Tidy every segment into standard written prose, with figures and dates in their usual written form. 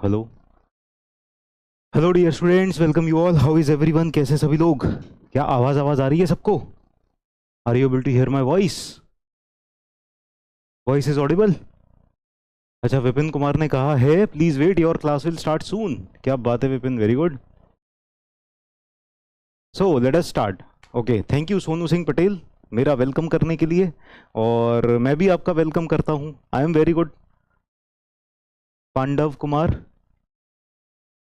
Hello hello dear students, welcome you all. How is everyone? कैसे सभी लोग? क्या आवाज़ आवाज़ आ रही है सबको? Are you able to hear my voice? Voice is audible? अच्छा, विपिन कुमार ने कहा है please wait, your class will start soon. क्या बात है Vipin, very good. So let us start. Okay, thank you Sonu Singh Patel मेरा वेलकम करने के लिए, और मैं भी आपका वेलकम करता हूँ। I am very good. Pandav Kumar,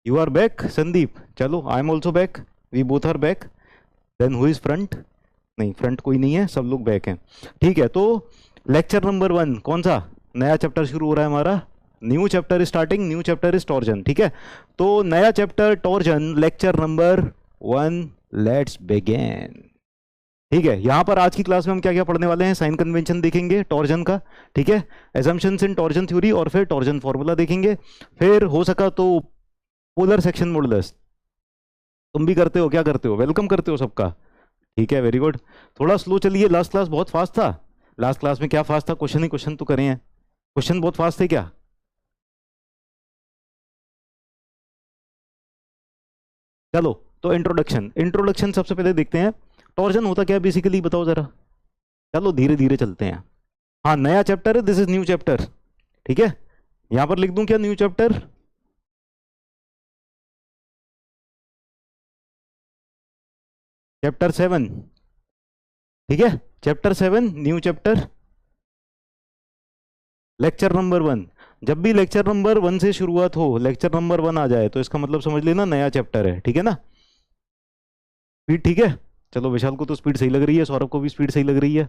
you are back. Sandeep, चलो I am also back. We both are back. Then who is front? नहीं, फ्रंट कोई नहीं है, सब लोग बैक हैं। ठीक है, तो लेक्चर नंबर 1 कौन सा? नया चैप्टर शुरू हो रहा है हमारा। New chapter starting, new chapter is torsion. ठीक है, तो नया chapter torsion, lecture number 1, let's begin. ठीक है, यहाँ पर आज की क्लास में हम क्या क्या पढ़ने वाले हैं? साइन कन्वेंशन देखेंगे टॉर्जन का। ठीक है, एजम्पशंस इन टॉर्जन थ्योरी, और फिर टॉर्जन फॉर्मूला देखेंगे। फिर हो सका तो पोलर सेक्शन मॉडुलस। तुम भी करते हो? क्या करते हो? वेलकम करते हो सबका? ठीक है, वेरी गुड। थोड़ा स्लो चलिए, लास्ट क्लास बहुत फास्ट था। लास्ट क्लास में क्या फास्ट था? क्वेश्चन ही क्वेश्चन तो करे हैं। क्वेश्चन बहुत फास्ट थे क्या? चलो, तो इंट्रोडक्शन इंट्रोडक्शन सबसे पहले देखते हैं। टॉर्जन होता क्या है बेसिकली, बताओ जरा। चलो धीरे धीरे चलते हैं। हाँ, नया चैप्टर है, दिस इज न्यू चैप्टर। ठीक है, यहां पर लिख दूं क्या? New chapter. चैप्टर 7। ठीक है, chapter 7, new chapter, lecture number 1। जब भी लेक्चर नंबर 1 से शुरुआत हो, लेक्चर नंबर 1 आ जाए, तो इसका मतलब समझ लेना नया चैप्टर है। ठीक है ना? स्पीड ठीक है? चलो, विशाल को तो स्पीड सही लग रही है, सौरभ को भी स्पीड सही लग रही है।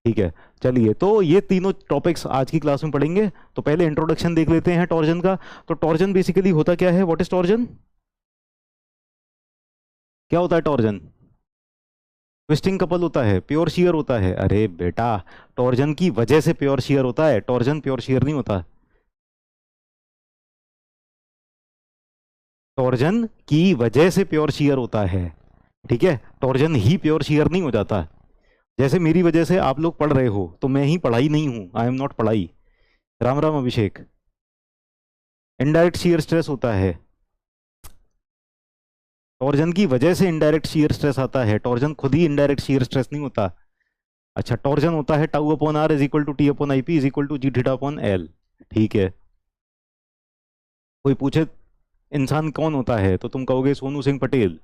ठीक है, चलिए, तो ये तीनों टॉपिक्स आज की क्लास में पढ़ेंगे। तो पहले इंट्रोडक्शन देख लेते हैं टॉर्जन का। तो टॉर्जन बेसिकली होता क्या है? What is torsion? क्या होता है टॉर्जन? ट्विस्टिंग कपल होता है, प्योर शियर होता है। अरे बेटा, टॉर्जन की वजह से प्योर शियर होता है, टॉर्जन प्योर शियर नहीं होता। टॉर्जन की वजह से प्योर शियर होता है। ठीक है, टॉर्जन ही प्योर शियर नहीं हो जाता। जैसे मेरी वजह से आप लोग पढ़ रहे हो, तो मैं ही पढ़ाई नहीं हूं, आई एम नॉट पढ़ाई। राम राम अभिषेक। इनडायरेक्ट शियर स्ट्रेस होता है। टॉर्जन की वजह से इनडायरेक्ट शियर स्ट्रेस आता है, टॉर्जन खुद ही इनडायरेक्ट शियर स्ट्रेस नहीं होता। अच्छा, टॉर्जन होता है tau upon R is equal to T upon I P is equal to G theta upon L. ठीक है, कोई पूछे इंसान कौन होता है, तो तुम कहोगे सोनू सिंह पटेल।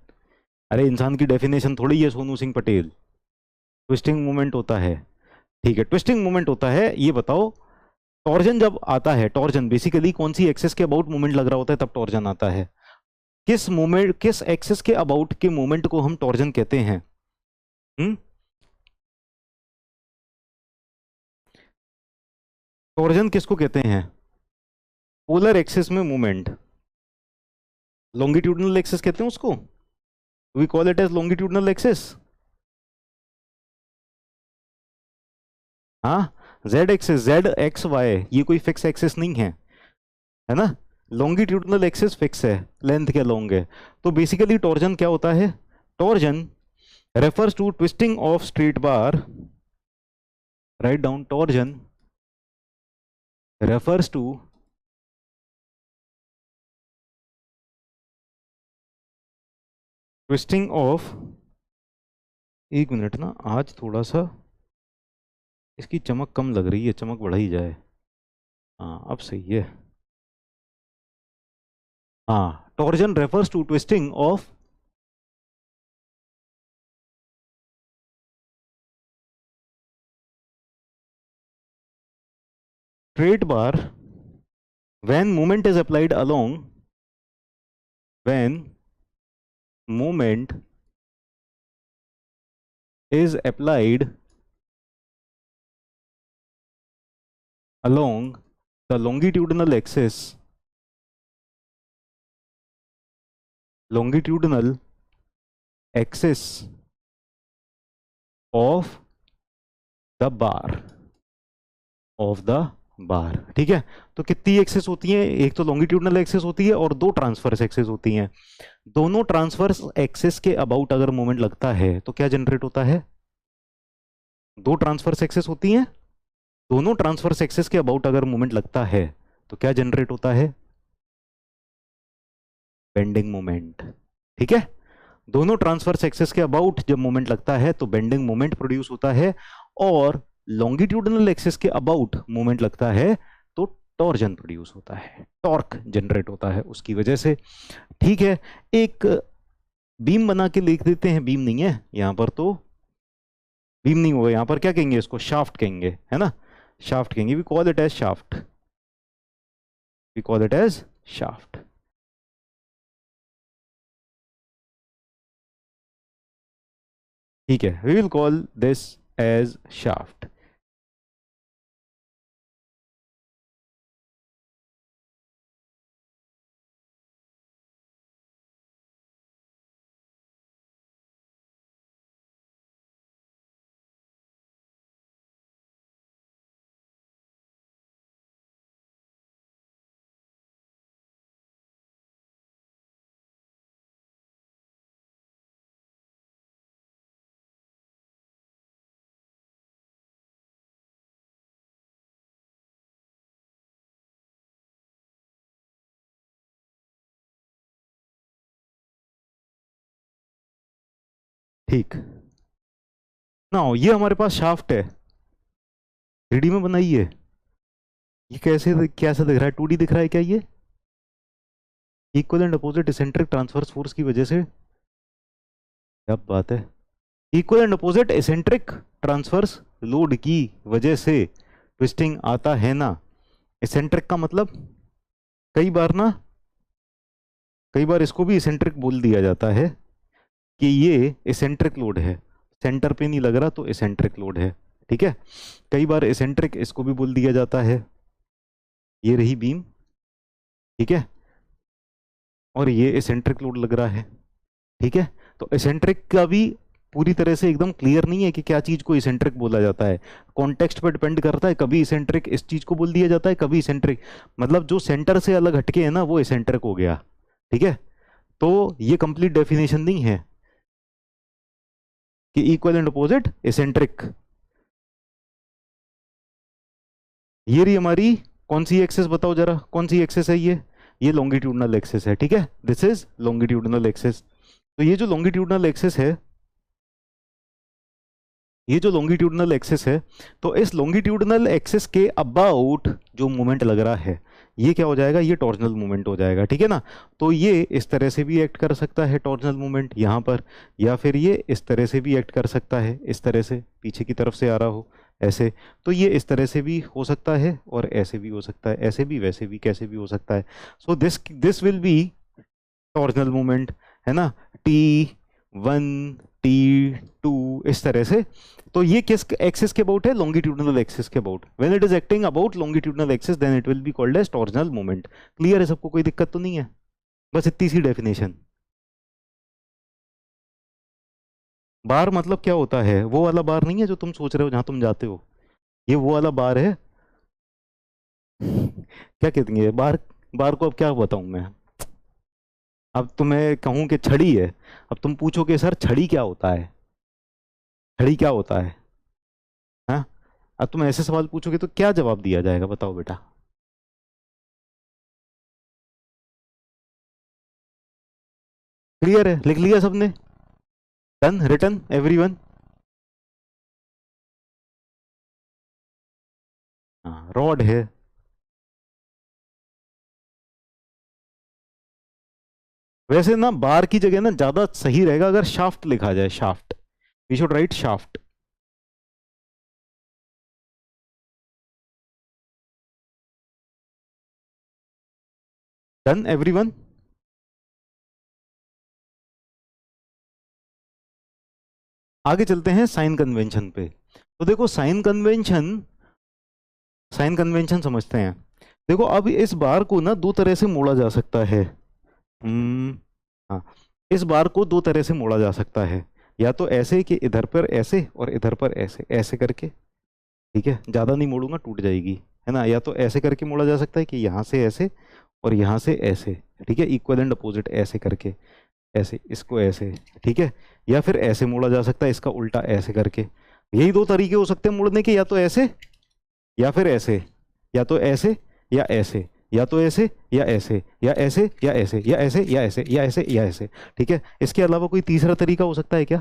अरे, इंसान की डेफिनेशन थोड़ी है सोनू सिंह पटेल। ट्विस्टिंग मोमेंट होता है। ठीक है, ट्विस्टिंग मोमेंट होता है। ये बताओ, टॉर्जन जब आता है, टॉर्जन बेसिकली कौन सी एक्सेस के अबाउट मोमेंट लग रहा होता है तब टॉर्जन आता है? किस मोमेंट, किस एक्सेस के अबाउट के मोमेंट को हम टॉर्जन कहते हैं? हम्म टॉर्जन किसको कहते हैं? पोलर एक्सिस में मूवमेंट, लॉन्गिट्यूडनल एक्सिस कहते हैं उसको। We call it as longitudinal axis. हाँ, Z axis, Z X Y, ये कोई फिक्स एक्सिस नहीं है ना? लॉन्गिट्यूडनल एक्सिस फिक्स है, लेंथ के लॉन्ग है। तो बेसिकली टॉर्जन क्या होता है? Torsion refers to twisting of straight bar. Right down, torsion refers to twisting of, एक मिनट ना, आज थोड़ा सा इसकी चमक कम लग रही है, चमक बढ़ाई जाए। हाँ, अब सही है। हाँ, torsion refers to twisting of straight bar when movement is applied along, when movement is applied along the longitudinal axis, longitudinal axis of the bar, of the बार। ठीक है, तो कितनी एक्सेस होती है? एक तो लॉन्गिट्यूडनल एक्सेस होती है और दो ट्रांसफर्स एक्सेस होती हैं। दोनों ट्रांसफर्स एक्सेस के अबाउट अगर मोमेंट लगता है तो क्या जनरेट होता है? दो ट्रांसफर्स एक्सेस होती हैं, दोनों ट्रांसफर्स एक्सेस के अबाउट अगर मोमेंट लगता है तो क्या जनरेट होता है? Bending moment. ठीक है, दोनों ट्रांसवर्स एक्सिस के अबाउट जब मोमेंट लगता है तो बेंडिंग मोमेंट प्रोड्यूस होता है, और लॉन्गिट्यूडनल एक्सिस के अबाउट मोमेंट लगता है तो टॉर्जन प्रोड्यूस होता है, टॉर्क जनरेट होता है उसकी वजह से। ठीक है, एक बीम बना के लिख देते हैं, बीम नहीं है यहां पर, तो बीम नहीं होगा यहां पर, क्या कहेंगे इसको, शाफ्ट कहेंगे, है ना, शाफ्ट कहेंगे, we call it as shaft, we call it as shaft. ठीक है, we will call this as shaft. ठीक ना, ये हमारे पास शाफ्ट है, 3D में बनाई है, ये कैसे दिख रहा है, 2D दिख रहा है क्या ये, equal and opposite eccentric transverse force की वजह से, क्या बात है, equal and opposite eccentric transverse load की वजह से ट्विस्टिंग आता है ना। इसेंट्रिक का मतलब कई बार इसको भी इसेंट्रिक बोल दिया जाता है कि ये इसेंट्रिक लोड है, सेंटर पे नहीं लग रहा तो इसेंट्रिक लोड है। ठीक है, कई बार इसेंट्रिक इसको भी बोल दिया जाता है, ये रही बीम, ठीक है, और ये इसेंट्रिक लोड लग रहा है। ठीक है, तो इसेंट्रिक का भी पूरी तरह से एकदम क्लियर नहीं है कि क्या चीज को इसेंट्रिक बोला जाता है, कॉन्टेक्स्ट पर डिपेंड करता है, कभी इसेंट्रिक इस चीज को बोल दिया जाता है, कभी इसेंट्रिक मतलब जो सेंटर से अलग हटके है ना वो इसेंट्रिक हो गया। ठीक है, तो ये कंप्लीट डेफिनेशन नहीं है कि इक्वल एंड अपोजिट इसेंट्रिक। ये रही हमारी कौन सी एक्सिस, बताओ जरा कौन सी एक्सिस है ये लॉन्गिट्यूडनल एक्सिस है। ठीक है, दिस इज लॉन्गिट्यूडनल एक्सिस। तो ये जो लॉन्गिट्यूडनल एक्सिस है, ये जो लॉन्गिट्यूडनल एक्सिस है, तो इस लॉन्गिट्यूडनल एक्सिस के अबाउट जो मोमेंट लग रहा है ये क्या हो जाएगा, ये टॉर्जनल मोमेंट हो जाएगा। ठीक है ना, तो ये इस तरह से भी एक्ट कर सकता है टॉर्जनल मोमेंट यहाँ पर, या फिर ये इस तरह से भी एक्ट कर सकता है, इस तरह से पीछे की तरफ से आ रहा हो ऐसे, तो ये इस तरह से भी हो सकता है और ऐसे भी हो सकता है, ऐसे भी वैसे भी कैसे भी हो सकता है। सो this will B torsional moment, है ना, T1 T2 इस तरह से। तो ये किस एक्सिस के अबाउट है, लॉन्गिट्यूडनल एक्सिस के about. When it is acting about longitudinal axis then it will be called as torsional moment. Clear है सबको, कोई दिक्कत तो नहीं है, बस इतनी सी डेफिनेशन। बार मतलब क्या होता है, वो वाला बार नहीं है जो तुम सोच रहे हो जहां तुम जाते हो, ये वो वाला बार है। क्या कहते हैं बार, बार को अब क्या बताऊं मैं, अब तुम्हें कहूं कि छड़ी है, अब तुम पूछोगे सर छड़ी क्या होता है, छड़ी क्या होता है, हाँ, अब तुम ऐसे सवाल पूछोगे तो क्या जवाब दिया जाएगा, बताओ बेटा। क्लियर है, लिख लिया सबने, डन, रिटन एवरीवन। हाँ, रॉड है। वैसे ना बार की जगह ना ज्यादा सही रहेगा अगर शाफ्ट लिखा जाए, shaft, we should write shaft. Done everyone. आगे चलते हैं साइन कन्वेंशन पे। तो देखो साइन कन्वेंशन समझते हैं। देखो अब इस बार को ना दो तरह से मोड़ा जा सकता है। हाँ, इस बार को दो तरह से मोड़ा जा सकता है, या तो ऐसे कि इधर पर ऐसे और इधर पर ऐसे, ऐसे करके, ठीक है, ज्यादा नहीं मोड़ूंगा टूट जाएगी, है ना, या तो ऐसे करके मोड़ा जा सकता है कि यहाँ से ऐसे और यहाँ से ऐसे, ठीक है, इक्वल एंड अपोजिट ऐसे करके, ऐसे इसको ऐसे, ठीक है, या फिर ऐसे मोड़ा जा सकता है इसका उल्टा ऐसे करके। यही दो तरीके हो सकते हैं मोड़ने के, या तो ऐसे या फिर ऐसे, या तो ऐसे या ऐसे, या तो ऐसे या ऐसे या ऐसे या ऐसे या ऐसे या ऐसे या ऐसे या ऐसे। ठीक है, इसके अलावा कोई तीसरा तरीका हो सकता है क्या?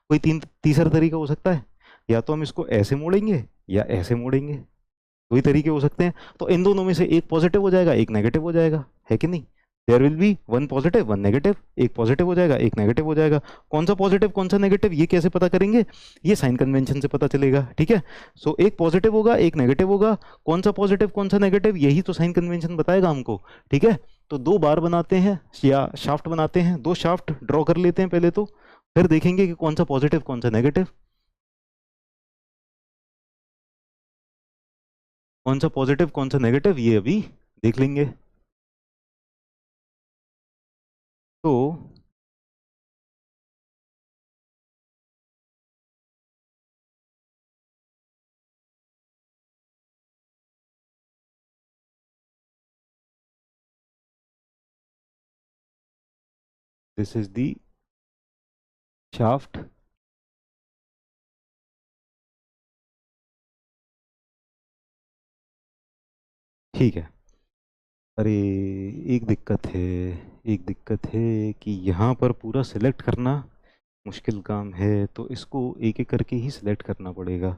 कोई तीसरा तरीका हो सकता है? या तो हम इसको ऐसे मोड़ेंगे या ऐसे मोड़ेंगे, दो ही तरीके हो सकते हैं। तो इन दोनों में से एक पॉजिटिव हो जाएगा, एक नेगेटिव हो जाएगा, है कि नहीं? There will be one positive one negative, एक पॉजिटिव हो जाएगा एक नेगेटिव हो जाएगा। कौन सा पॉजिटिव कौन सा नेगेटिव ये कैसे पता करेंगे? ये साइन कन्वेंशन से पता चलेगा। ठीक है, सो एक पॉजिटिव होगा एक नेगेटिव होगा, कौन सा पॉजिटिव कौन सा नेगेटिव यही तो साइन कन्वेंशन बताएगा हमको। ठीक है, तो दो बार बनाते हैं या शाफ्ट बनाते हैं, दो शाफ्ट ड्रॉ कर लेते हैं पहले तो, फिर देखेंगे कि कौन सा पॉजिटिव कौन सा नेगेटिव, कौन सा पॉजिटिव कौन सा नेगेटिव ये अभी देख लेंगे। तो दिस इज द शाफ्ट, ठीक है। अरे एक दिक्कत है, एक दिक्कत है कि यहाँ पर पूरा सिलेक्ट करना मुश्किल काम है, तो इसको एक एक करके ही सिलेक्ट करना पड़ेगा।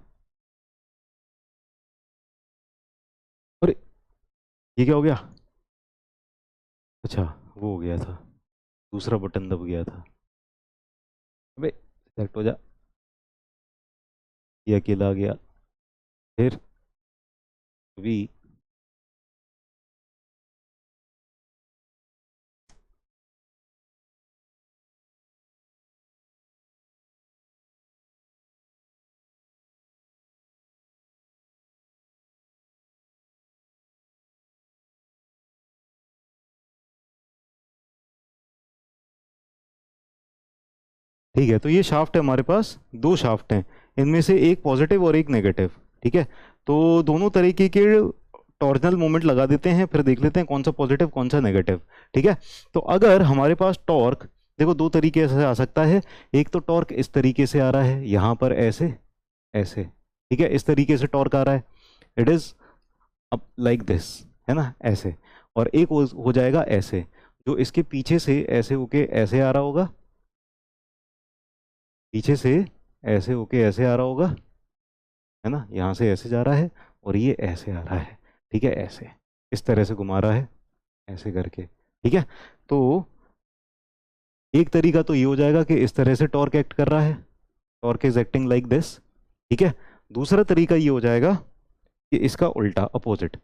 अरे ये क्या हो गया? अच्छा वो हो गया था, दूसरा बटन दब गया था। अबे सिलेक्ट हो जा, ये अकेला आ गया। फिर भी ठीक है, तो ये शाफ्ट है हमारे पास, दो शाफ्ट हैं, इनमें से एक पॉजिटिव और एक नेगेटिव। ठीक है, तो दोनों तरीके के टॉर्जनल मोमेंट लगा देते हैं, फिर देख लेते हैं कौन सा पॉजिटिव कौन सा नेगेटिव। ठीक है, तो अगर हमारे पास टॉर्क देखो दो तरीके से आ सकता है, एक तो टॉर्क इस तरीके से आ रहा है यहाँ पर ऐसे ऐसे, ठीक है, इस तरीके से टॉर्क आ रहा है, इट इज अब लाइक दिस, है ना, ऐसे। और एक हो जाएगा ऐसे, जो इसके पीछे से ऐसे होके ऐसे आ रहा होगा, पीछे से ऐसे होके ऐसे आ रहा होगा, है ना, यहाँ से ऐसे जा रहा है और ये ऐसे आ रहा है। ठीक है, ऐसे इस तरह से घुमा रहा है ऐसे करके। ठीक है, तो एक तरीका तो ये हो जाएगा कि इस तरह से टॉर्क एक्ट कर रहा है, torque is acting like this. ठीक है, दूसरा तरीका ये हो जाएगा कि इसका उल्टा अपोजिट,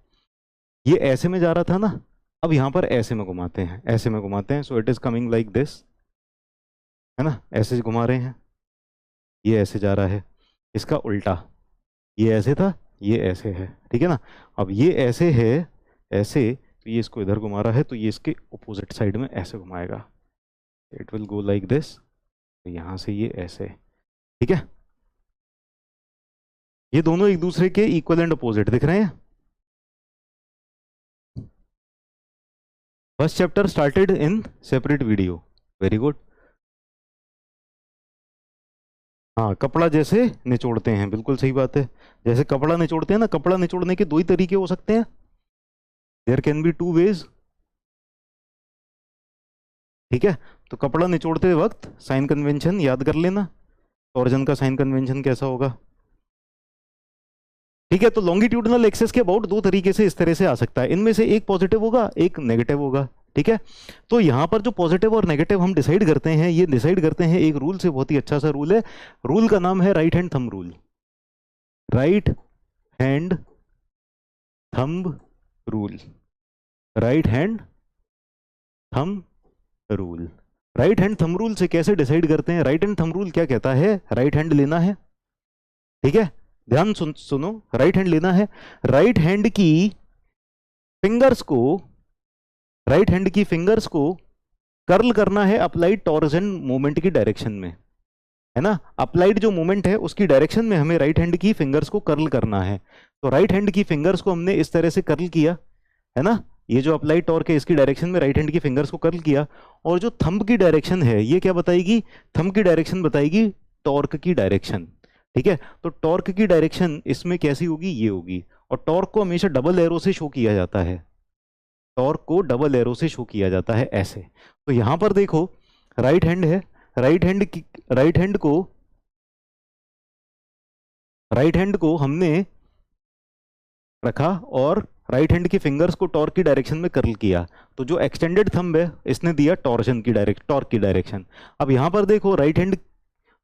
ये ऐसे में जा रहा था ना, अब यहाँ पर ऐसे में घुमाते हैं, ऐसे में घुमाते हैं, so it is coming like this, है ना, ऐसे घुमा रहे हैं, ये ऐसे जा रहा है, इसका उल्टा, ये ऐसे था ये ऐसे है। ठीक है ना, अब ये ऐसे है ऐसे, तो ये इसको इधर घुमा रहा है, तो ये इसके अपोजिट साइड में ऐसे घुमाएगा, it will go like this, यहाँ से ये ऐसे। ठीक है, ये दोनों एक दूसरे के इक्वल एंड अपोजिट दिख रहे हैं। First chapter started in separate video, very good. हाँ, कपड़ा जैसे निचोड़ते हैं, बिल्कुल सही बात है, जैसे कपड़ा निचोड़ते हैं ना, कपड़ा निचोड़ने के दो ही तरीके हो सकते हैं, there can be two ways. ठीक है, तो कपड़ा निचोड़ते वक्त साइन कन्वेंशन याद कर लेना, टॉर्जन का साइन कन्वेंशन कैसा होगा। ठीक है, तो लॉन्गिट्यूडनल एक्सेस के अबाउट दो तरीके से इस तरह से आ सकता है, इनमें से एक पॉजिटिव होगा एक नेगेटिव होगा। ठीक है, तो यहाँ पर जो पॉजिटिव और नेगेटिव हम डिसाइड करते हैं, ये डिसाइड करते हैं एक रूल से, बहुत ही अच्छा सा रूल है, रूल का नाम है right hand thumb rule, right hand thumb rule, right hand thumb rule. Right hand thumb rule से कैसे डिसाइड करते हैं? राइट हैंड थंब रूल क्या कहता है, राइट हैंड लेना है, ठीक है, ध्यान सुनो, राइट हैंड लेना है, राइट हैंड की फिंगर्स को, राइट हैंड की फिंगर्स को कर्ल करना है अप्लाइड टॉर्जन मूवमेंट की डायरेक्शन में, है ना, अप्लाइड जो मूवमेंट है उसकी डायरेक्शन में हमें राइट हैंड की फिंगर्स को कर्ल करना है। तो राइट हैंड की फिंगर्स को हमने इस तरह से कर्ल किया, है ना, ये जो अप्लाइड टॉर्क है इसकी डायरेक्शन में राइट हैंड की फिंगर्स को कर्ल किया, और जो थंब की डायरेक्शन है ये क्या बताएगी, थंब की डायरेक्शन बताएगी टॉर्क की डायरेक्शन। ठीक है, तो टॉर्क की डायरेक्शन इसमें कैसी होगी, ये होगी, और टॉर्क को हमेशा डबल एरो से शो किया जाता है, टॉर्क को डबल एरो से शो किया जाता है ऐसे। तो यहां पर देखो राइट हैंड है, राइट हैंड की राइट हैंड को हमने रखा और राइट हैंड की फिंगर्स को टॉर्क की डायरेक्शन में कर्ल किया, तो जो एक्सटेंडेड थंब है इसने दिया टॉर्क की डायरेक्शन। अब यहां पर देखो राइट हैंड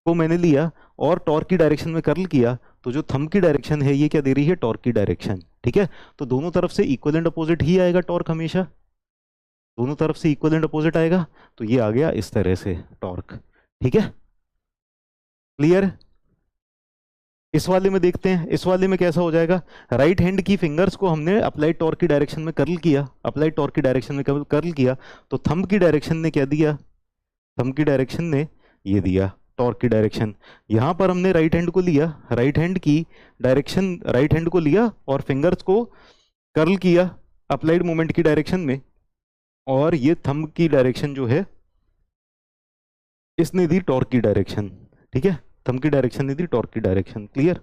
को मैंने लिया और टॉर्क की डायरेक्शन में कर्ल किया, तो जो थंब की डायरेक्शन है ये क्या दे रही है, टॉर्क की डायरेक्शन। ठीक है, तो दोनों तरफ से इक्वल एंड अपोजिट ही आएगा टॉर्क, हमेशा दोनों तरफ से इक्वल एंड अपोजिट आएगा, तो ये आ गया इस तरह से टॉर्क। ठीक है, क्लियर। इस वाले में देखते हैं, इस वाले में कैसा हो जाएगा। राइट हैंड की फिंगर्स को हमने अप्लाइड टॉर्क की डायरेक्शन में कर्ल किया, अप्लाइड टॉर्क की डायरेक्शन में कर्ल किया, तो थंब की डायरेक्शन ने क्या दिया, थंब की डायरेक्शन ने ये दिया टॉर्क की डायरेक्शन। यहां पर हमने राइट हैंड को लिया, राइट हैंड की डायरेक्शन, राइट हैंड को लिया और फिंगर्स को कर्ल किया अप्लाइड मोमेंट की डायरेक्शन में, और ये थंब की डायरेक्शन जो है इसने दी टॉर्क की डायरेक्शन। ठीक है, थंब की डायरेक्शन ने दी टॉर्क की डायरेक्शन। क्लियर।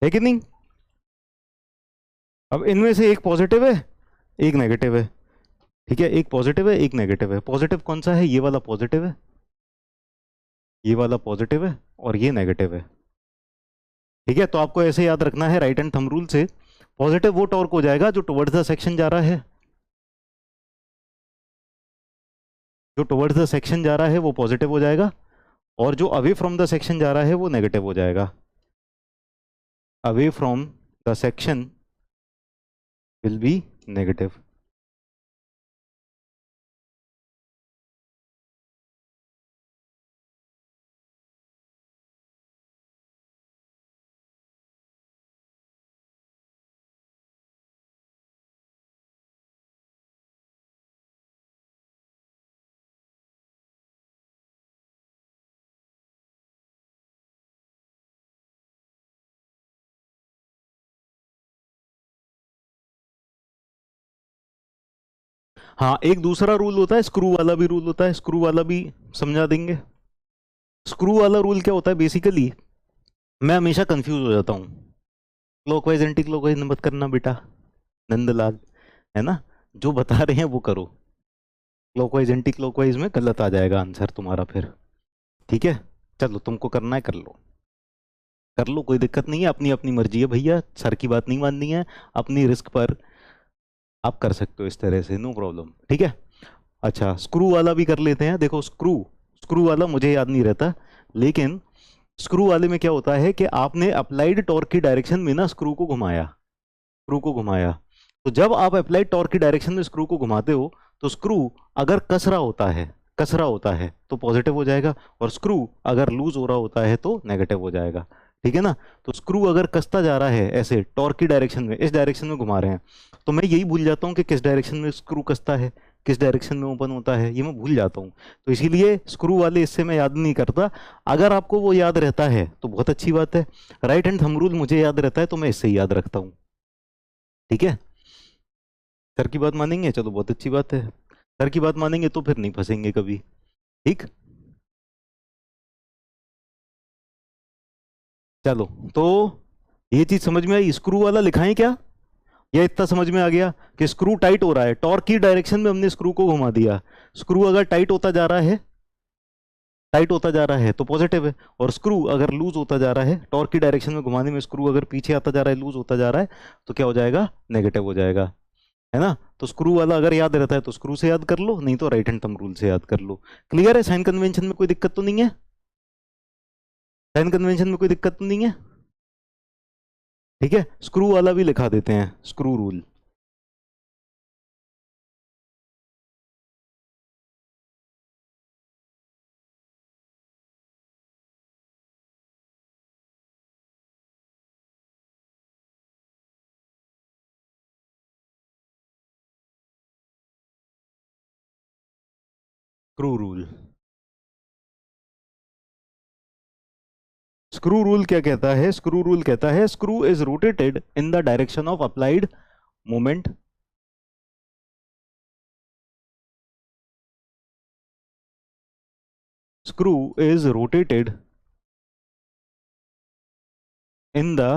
है कि नहीं। अब इनमें से एक पॉजिटिव है, एक नेगेटिव है। ठीक है, एक पॉजिटिव है एक नेगेटिव है। पॉजिटिव कौन सा है, ये वाला पॉजिटिव है, ये वाला पॉजिटिव है और ये नेगेटिव है। ठीक है, तो आपको ऐसे याद रखना है राइट हैंड थंब रूल से, पॉजिटिव वो टॉर्क हो जाएगा जो टुवर्ड्स द सेक्शन जा रहा है, जो टुवर्ड्स द सेक्शन जा रहा है वो पॉजिटिव हो जाएगा, और जो अवे फ्रॉम द सेक्शन जा रहा है वो नेगेटिव हो जाएगा। Away from the section will be negative. हाँ, एक दूसरा रूल होता है स्क्रू वाला भी रूल होता है, स्क्रू वाला भी समझा देंगे। स्क्रू वाला रूल क्या होता है बेसिकली, मैं हमेशा कंफ्यूज हो जाता हूँ। क्लॉकवाइज एंटी क्लॉकवाइज मत करना बेटा नंदलाल, है ना, जो बता रहे हैं वो करो। क्लॉकवाइज एंटी क्लॉकवाइज में गलत आ जाएगा आंसर तुम्हारा फिर। ठीक है, चलो तुमको करना है कर लो, कर लो, कोई दिक्कत नहीं है, अपनी अपनी मर्जी है भैया, सर की बात नहीं माननी है, अपनी रिस्क पर आप कर सकते हो इस तरह से, नो प्रॉब्लम। ठीक है, अच्छा स्क्रू वाला भी कर लेते हैं। देखो स्क्रू, स्क्रू वाला मुझे याद नहीं रहता, लेकिन स्क्रू वाले में क्या होता है कि आपने अप्लाइड टॉर्क की डायरेक्शन में ना स्क्रू को घुमाया, स्क्रू को घुमाया, तो जब आप अप्लाइड टॉर्क की डायरेक्शन में स्क्रू को घुमाते हो तो स्क्रू अगर कसरा होता है, कसरा होता है तो पॉजिटिव हो जाएगा, और स्क्रू अगर लूज हो रहा होता है तो नेगेटिव हो जाएगा। ठीक है ना, तो स्क्रू अगर कसता जा रहा है ऐसे टॉर्क की डायरेक्शन में, इस डायरेक्शन में घुमा रहे हैं, तो मैं यही भूल जाता हूँ कि किस डायरेक्शन में स्क्रू कसता है, किस डायरेक्शन में ओपन होता है, ये मैं भूल जाता हूँ। तो इसीलिए स्क्रू वाले इससे मैं याद नहीं करता। अगर आपको वो याद रहता है तो बहुत अच्छी बात है, राइट हैंड थंब रूल मुझे याद रहता है तो मैं इससे ही याद रखता हूँ। ठीक है, सर की बात मानेंगे, चलो बहुत अच्छी बात है, सर की बात मानेंगे तो फिर नहीं फंसेंगे कभी। ठीक, चलो, तो ये चीज समझ में आई। स्क्रू वाला लिखाएं क्या, या इतना समझ में आ गया कि स्क्रू टाइट हो रहा है, टॉर्क की डायरेक्शन में हमने स्क्रू को घुमा दिया, स्क्रू अगर टाइट होता जा रहा है, टाइट होता जा रहा है तो पॉजिटिव है, और स्क्रू अगर लूज होता जा रहा है, टॉर्क की डायरेक्शन में घुमाने में स्क्रू अगर पीछे आता जा रहा है, लूज होता जा रहा है, तो क्या हो जाएगा, नेगेटिव हो जाएगा, है ना। तो स्क्रू वाला अगर याद रहता है तो स्क्रू से याद कर लो, नहीं तो राइट हैंड थंब रूल से याद कर लो। क्लियर है, साइन कन्वेंशन में कोई दिक्कत तो नहीं है, साइन कन्वेंशन में कोई दिक्कत तो नहीं है। ठीक है, स्क्रू वाला भी लिखा देते हैं, screw rule. Screw rule. Screw rule क्या कहता है? स्क्रू रूल कहता है screw is rotated in the direction of applied moment. Screw is rotated in the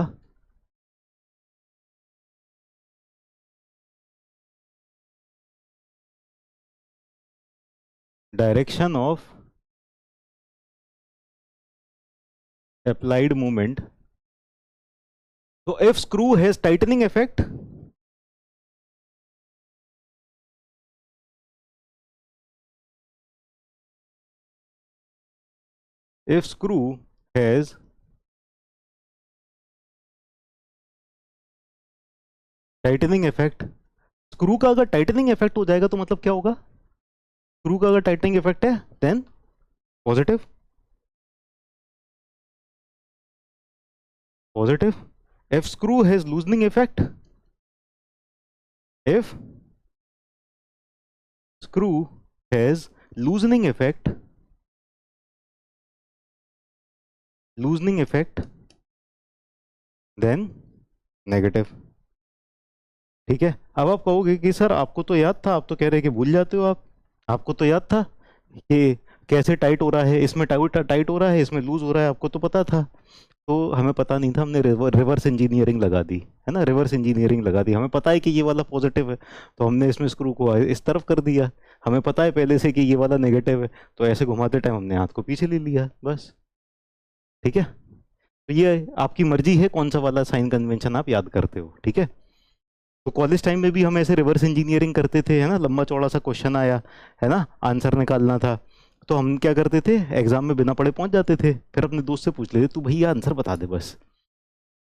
direction of applied moment. So if screw has tightening effect, if screw has tightening effect, screw का अगर tightening effect हो जाएगा तो मतलब क्या होगा? Screw का अगर टाइटनिंग इफेक्ट है then positive, positive. if screw has loosening effect, if screw has loosening effect, loosening effect, then negative. ठीक है। अब आप कहोगे कि सर आपको तो याद था, आप तो कह रहे हैं कि भूल जाते हो आप, आपको तो याद था कि कैसे टाइट हो रहा है, इसमें टाइट हो रहा है, इसमें लूज हो रहा है, आपको तो पता था। तो हमें पता नहीं था, हमने रिवर्स इंजीनियरिंग लगा दी, है ना, रिवर्स इंजीनियरिंग लगा दी। हमें पता है कि ये वाला पॉजिटिव है तो हमने इसमें स्क्रू को इस तरफ कर दिया। हमें पता है पहले से कि ये वाला नेगेटिव है तो ऐसे घुमाते टाइम हमने हाथ को पीछे ले लिया, बस। ठीक है। तो ये आपकी मर्जी है कौन सा वाला साइन कन्वेंशन आप याद करते हो। ठीक है। तो कॉलेज टाइम में भी हम ऐसे रिवर्स इंजीनियरिंग करते थे, है ना, लंबा चौड़ा सा क्वेश्चन आया, है ना, आंसर निकालना था, तो हम क्या करते थे, एग्जाम में बिना पढ़े पहुंच जाते थे, फिर अपने दोस्त से पूछ लेते तू भैया आंसर बता दे बस,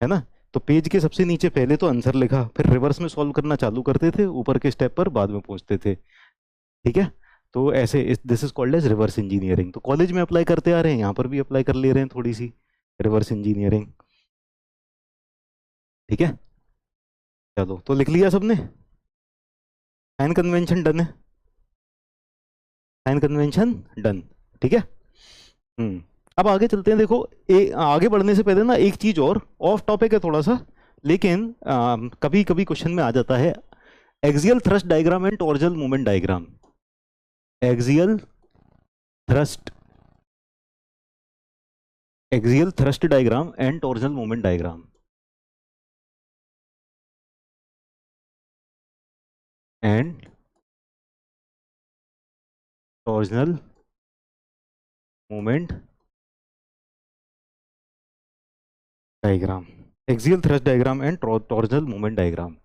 है ना। तो पेज के सबसे नीचे पहले तो आंसर लिखा, फिर रिवर्स में सॉल्व करना चालू करते थे, ऊपर के स्टेप पर बाद में पहुंचते थे। ठीक है। तो ऐसे this is called as reverse engineering. तो कॉलेज में अप्लाई करते आ रहे हैं, यहाँ पर भी अप्लाई कर ले रहे हैं थोड़ी सी रिवर्स इंजीनियरिंग। ठीक है। चलो तो लिख लिया सबने, साइन कन्वेंशन डन है, साइन कन्वेंशन डन। ठीक है। अब आगे चलते हैं। देखो आगे बढ़ने से पहले ना एक चीज और, ऑफ टॉपिक है थोड़ा सा, लेकिन कभी कभी क्वेश्चन में आ जाता है, axial thrust diagram and torsional movement diagram. Axial thrust, axial thrust diagram and torsional movement diagram and torsional movement diagram. Axial thrust diagram and torsional movement diagram.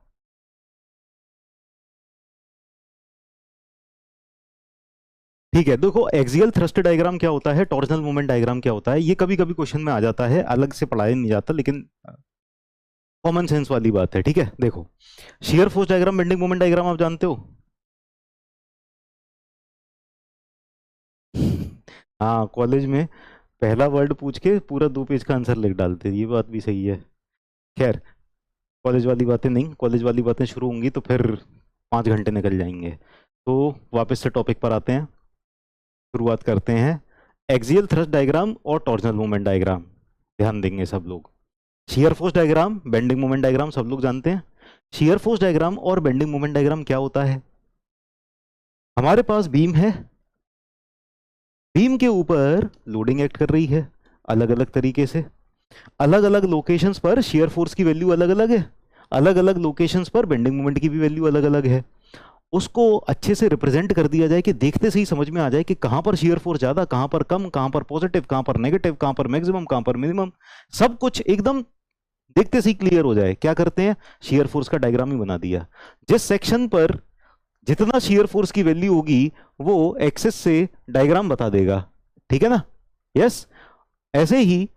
ठीक है। देखो एक्सियल थ्रस्ट डायग्राम क्या होता है, torsional movement diagram क्या होता है, ये कभी कभी क्वेश्चन में आ जाता है, अलग से पढ़ाया नहीं जाता, लेकिन कॉमन सेंस वाली बात है। ठीक है। देखो shear force diagram, bending moment diagram आप जानते हो? हाँ, कॉलेज में पहला वर्ड पूछ के पूरा 2 पेज का आंसर लिख डालते, ये बात भी सही है। खैर कॉलेज वाली बातें नहीं, कॉलेज वाली बातें शुरू होंगी तो फिर 5 घंटे निकल जाएंगे। तो वापस से टॉपिक पर आते हैं, शुरुआत करते हैं। एक्सियल थ्रस्ट डायग्राम और टॉर्जनल मूवमेंट डायग्राम ध्यान देंगे सब लोग। Shear force diagram, bending moment diagram सब लोग जानते हैं। शियर फोर्स डायग्राम और बेंडिंग मोमेंट डायग्राम क्या होता है? हमारे पास बीम है, बीम के ऊपर लोडिंग एक्ट कर रही है अलग अलग तरीके से, अलग अलग लोकेशंस पर शियर फोर्स की वैल्यू अलग अलग है, अलग अलग लोकेशंस पर बेंडिंग मोमेंट की भी वैल्यू अलग अलग है। उसको अच्छे से रिप्रेजेंट कर दिया जाए कि देखते से ही समझ में आ जाए कि कहां पर शियर फोर्स ज्यादा, कहां पर कम, कहां पर पॉजिटिव, कहां पर नेगेटिव, कहां पर मैक्सिमम, कहां पर मिनिमम, सब कुछ एकदम देखते से ही क्लियर हो जाए। क्या करते हैं, शियर फोर्स का डायग्राम ही बना दिया। जिस सेक्शन पर जितना शियर फोर्स की वैल्यू होगी वो एक्सेस से डायग्राम बता देगा। ठीक है ना? यस। ऐसे ही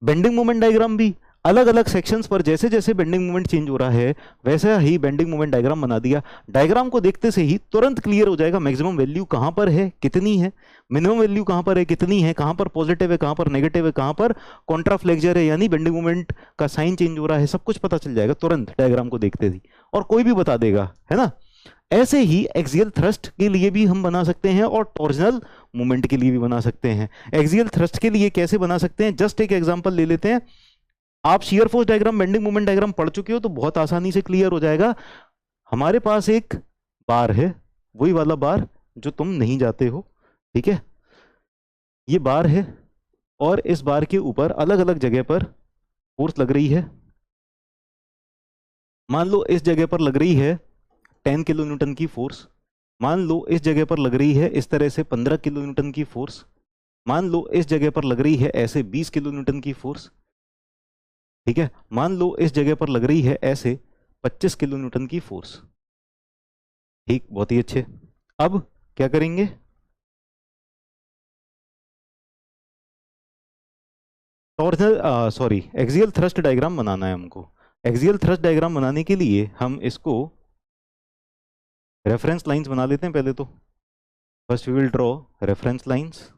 बेंडिंग मोमेंट डायग्राम भी, अलग अलग सेक्शंस पर जैसे जैसे बेंडिंग मोमेंट चेंज हो रहा है वैसा ही बेंडिंग मोमेंट डायग्राम बना दिया। डायग्राम को देखते से ही तुरंत क्लियर हो जाएगा मैक्सिमम वैल्यू कहां पर है, कितनी है, मिनिमम वैल्यू कहां पर है, कितनी है, कहां पर पॉजिटिव है, कहां पर नेगेटिव है, कहां पर कॉन्ट्राफ्लेक्सर है यानी बेंडिंग मोमेंट का साइन चेंज हो रहा है, सब कुछ पता चल जाएगा तुरंत डायग्राम को देखते ही, और कोई भी बता देगा, है ना। ऐसे ही एक्सियल थ्रस्ट के लिए भी हम बना सकते हैं और टॉर्जनल मूवमेंट के लिए भी बना सकते हैं। एक्सियल थ्रस्ट के लिए कैसे बना सकते हैं, जस्ट एक एग्जांपल ले लेते हैं। आप shear force diagram, bending moment diagram पढ़ चुके हो तो बहुत आसानी से क्लियर हो जाएगा। हमारे पास एक बार है, वही वाला बार जो तुम नहीं जाते हो, ठीक है, ये बार है और इस बार के ऊपर अलग अलग जगह पर फोर्स लग रही है। मान लो इस जगह पर लग रही है 10 किलो न्यूटन की फोर्स, मान लो इस जगह पर लग रही है इस तरह से 15 किलो न्यूटन की फोर्स, मान लो इस जगह पर लग रही है ऐसे 20 किलो न्यूटन की फोर्स, ठीक है, मान लो इस जगह पर लग रही है ऐसे 25 किलो न्यूटन की फोर्स। ठीक, बहुत ही अच्छे। अब क्या करेंगे, torsional sorry axial thrust diagram बनाना है हमको। एक्सियल थ्रस्ट डायग्राम बनाने के लिए हम इसको रेफरेंस लाइंस बना लेते हैं पहले तो। First we will draw reference lines.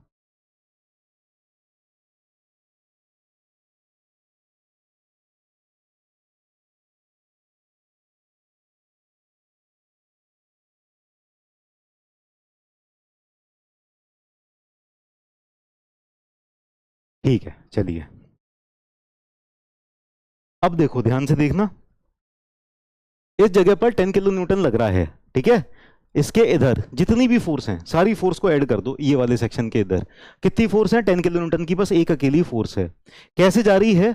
ठीक है, चलिए अब देखो, ध्यान से देखना, इस जगह पर 10 किलो न्यूटन लग रहा है, ठीक है, इसके इधर जितनी भी फोर्स हैं सारी फोर्स को ऐड कर दो, ये वाले सेक्शन के इधर कितनी फोर्स है, 10 किलो न्यूटन की बस एक अकेली फोर्स है। कैसे जा रही है,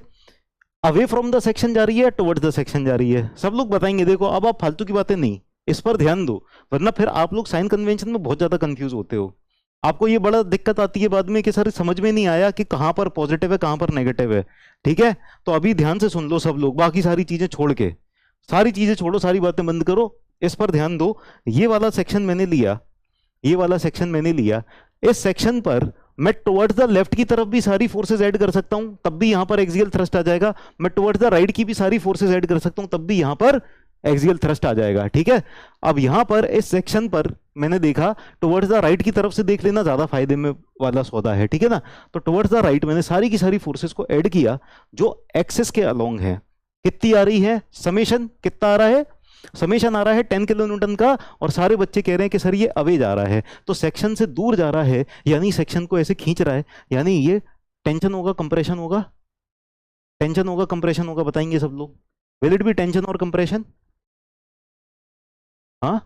अवे फ्रॉम द सेक्शन जा रही है, टुवर्ड्स द सेक्शन जा रही है, सब लोग बताएंगे। देखो अब आप फालतू की बातें नहीं, इस पर ध्यान दो, वरना फिर आप लोग साइन कन्वेंशन में बहुत ज्यादा कंफ्यूज होते हो। आपको ये बड़ा दिक्कत आती है बाद में कि सर समझ में नहीं आया कि कहां पर पॉजिटिव है कहां पर नेगेटिव है, ठीक है। तो अभी ध्यान से सुन लो सब लोग, बाकी सारी चीजें छोड़ के, सारी चीजें छोड़ो, सारी बातें बंद करो, इस पर ध्यान दो। ये वाला सेक्शन मैंने लिया, ये वाला सेक्शन मैंने लिया, इस सेक्शन पर मैं टुवर्ड्स द लेफ्ट की तरफ भी सारी फोर्सेस ऐड कर सकता हूं, तब भी यहां पर एक्सियल थ्रस्ट आ जाएगा। मैं टुवर्ड्स द राइट की भी सारी फोर्सेस ऐड कर सकता हूं, तब भी यहां पर एक्सियल थ्रस्ट आ जाएगा, ठीक है। अब यहां पर इस सेक्शन पर मैंने देखा टुवर्ड्स द राइट की तरफ से देख लेना, ज्यादा फायदे में वाला सौदा है, ठीक है ना। तो टुवर्ड्स द राइट मैंने सारी की सारी फोर्सेस को ऐड किया जो एक्सिस के अलोंग है। कितनी आ रही है, समेशन कितना आ रहा है, समेशन आ रहा है 10 किलो न्यूटन का, और सारे बच्चे कह रहे हैं कि सर ये अवे जा रहा है, तो सेक्शन से दूर जा रहा है, यानी सेक्शन को ऐसे खींच रहा है, यानी ये टेंशन होगा कंप्रेशन होगा, टेंशन होगा कंप्रेशन होगा, बताएंगे सब लोग। विल इट बी टेंशन और कंप्रेशन, हाँ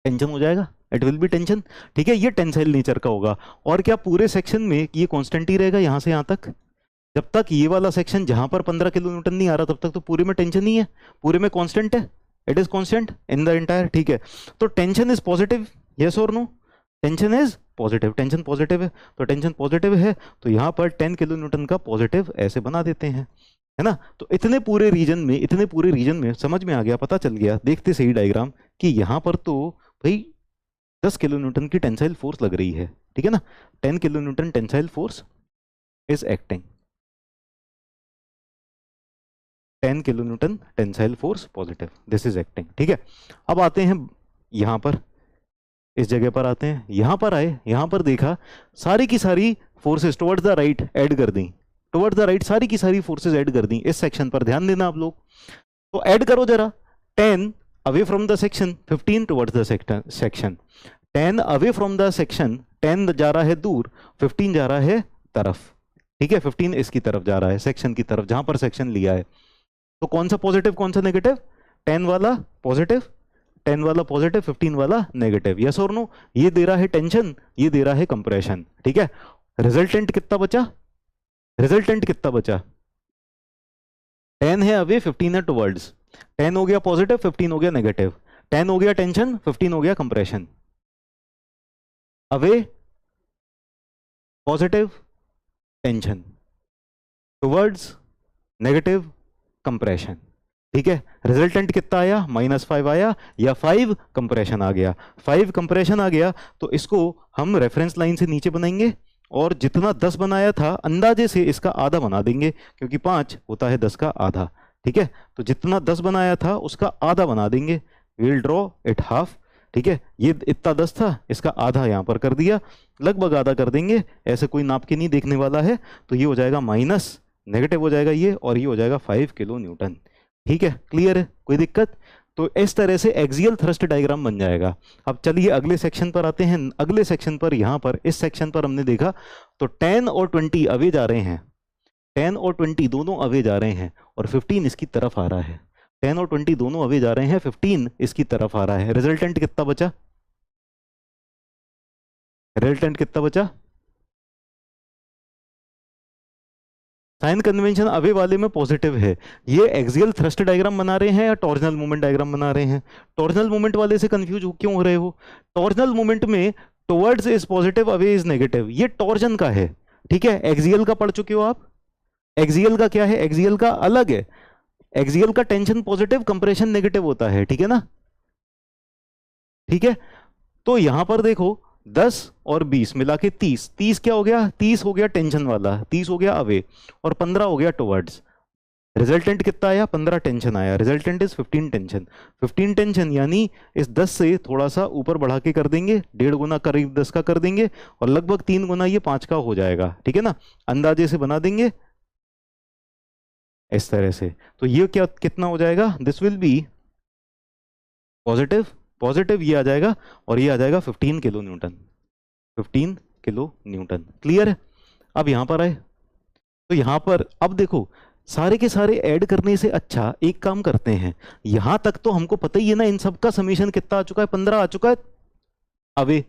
टेंशन हो जाएगा, इट विल बी टेंशन, ठीक है, ये टेंसाइल नेचर का होगा। और क्या पूरे सेक्शन में ये कांस्टेंट ही रहेगा यहां से यहां तक, जब तक ये वाला सेक्शन जहां पर 15 किलो न्यूटन नहीं आ रहा तब तक तो पूरे में टेंशन नहीं है, पूरे में कांस्टेंट है, it is constant in the entire, ठीक है। तो टेंशन इज पॉजिटिव, यस और no, tension is positive, tension positive है, तो टेंशन पॉजिटिव है तो यहां पर 10 किलो न्यूटन का पॉजिटिव ऐसे बना देते हैं, है ना। तो इतने पूरे रीजन में, इतने पूरे रीजन में समझ में आ गया, पता चल गया देखते सही डायग्राम कि यहां पर तो भाई 10 किलो न्यूटन की टेंसाइल फोर्स लग रही है, ठीक है ना। 10 kilo Newton tensile force is acting, 10 kilo Newton tensile force positive, this is acting, ठीक है। अब आते हैं यहां पर, इस जगह पर आते हैं, यहां पर आए, यहां पर देखा सारी की सारी forces towards the right add कर दी, टुवर्ड्स द राइट सारी की सारी फोर्सेस ऐड कर दी। इस सेक्शन पर ध्यान देना आप लोग, तो ऐड करो जरा, 10 away from the section, 15 towards the section, 10 away from the section, 10 जा रहा है दूर, 15 जा रहा है तरफ, ठीक है, 15 इसकी तरफ जा रहा है, सेक्शन की तरफ जहां पर सेक्शन लिया है। तो कौन सा पॉजिटिव कौन सा नेगेटिव, 10 वाला पॉजिटिव, 10 वाला पॉजिटिव, 15 वाला नेगेटिव, यस और नो। ये दे रहा है टेंशन, ये दे रहा है कंप्रेशन, ठीक है। रिजल्टेंट कितना बचा, रिजल्टेंट कितना बचा, 10 है अवे, 15 है टुवर्ड्स, 10 हो गया पॉजिटिव, 15 हो गया नेगेटिव, 10 हो गया टेंशन, 15 हो गया compression. Away positive tension, towards negative compression, ठीक है। रिजल्टेंट कितना आया, -5 आया, या 5 कंप्रेशन आ गया, 5 कंप्रेशन आ गया। तो इसको हम रेफरेंस लाइन से नीचे बनाएंगे और जितना 10 बनाया था अंदाजे से इसका आधा बना देंगे, क्योंकि 5 होता है 10 का आधा, ठीक है। तो जितना 10 बनाया था उसका आधा बना देंगे, विल ड्रॉ इट हाफ, ठीक है। ये इतना 10 था, इसका आधा यहां पर कर दिया, लगभग आधा कर देंगे, ऐसे कोई नाप के नहीं देखने वाला है। तो ये हो जाएगा माइनस, नेगेटिव हो जाएगा ये, और ये हो जाएगा 5 किलो न्यूटन, ठीक है। क्लियर है, कोई दिक्कत, तो इस तरह से एक्सियल थ्रस्ट डायग्राम बन जाएगा। अब चलिए अगले सेक्शन पर आते हैं। अगले सेक्शन पर, यहां पर इस सेक्शन पर हमने देखा तो 10 और 20 अवे जा रहे हैं, 10 और 20 दोनों अवे जा रहे हैं, और 15 इसकी तरफ आ रहा है। 10 और 20 दोनों अवे जा रहे हैं, 15 इसकी तरफ आ रहा है। रिजल्टेंट कितना बचा? रिजल्टेंट कितना बचा? साइन कन्वेंशन अवे वाले में पॉजिटिव है। ये एक्सियल थ्रस्ट डायग्राम बना रहे हैं या टॉर्जनल मोमेंट डायग्राम बना रहे हैं? टॉर्जनल मोमेंट वाले से कंफ्यूज क्यों हो रहे हो? टॉर्जनल मोमेंट में towards is positive, away is negative, ये टॉर्जन का है। ठीक है, एक्सियल का पढ़ चुके हो आप। एक्सियल का क्या है? एक्सियल का अलग है। एक्सियल का टेंशन पॉजिटिव, कंप्रेशन नेगेटिव होता है, ठीक है ना? ठीक है, तो यहां पर देखो 10 और 20 मिला के 30, 30 क्या हो गया? 30 हो गया टेंशन वाला, 30 हो गया अवे, और 15 हो गया टुवर्ड्स। रिजल्टेंट कितना आया? 15 टेंशन आया। Resultant is 15 tension. 15 टेंशन यानी इस 10 से थोड़ा सा ऊपर बढ़ा के कर देंगे, 1.5 गुना करीब 10 का कर देंगे, और लगभग 3 गुना ये 5 का हो जाएगा, ठीक है ना? अंदाजे से बना देंगे इस तरह से। तो ये क्या कितना हो जाएगा? This will B positive, positive ये आ जाएगा, और ये आ जाएगा 15 kilo Newton, 15 kilo Newton. Clear है? अब यहां पर आए तो यहां पर अब देखो, सारे के सारे ऐड करने से अच्छा एक काम करते हैं, यहां तक तो हमको पता ही है ना, इन सब का समीशन कितना आ चुका है? 15 आ चुका है अवे।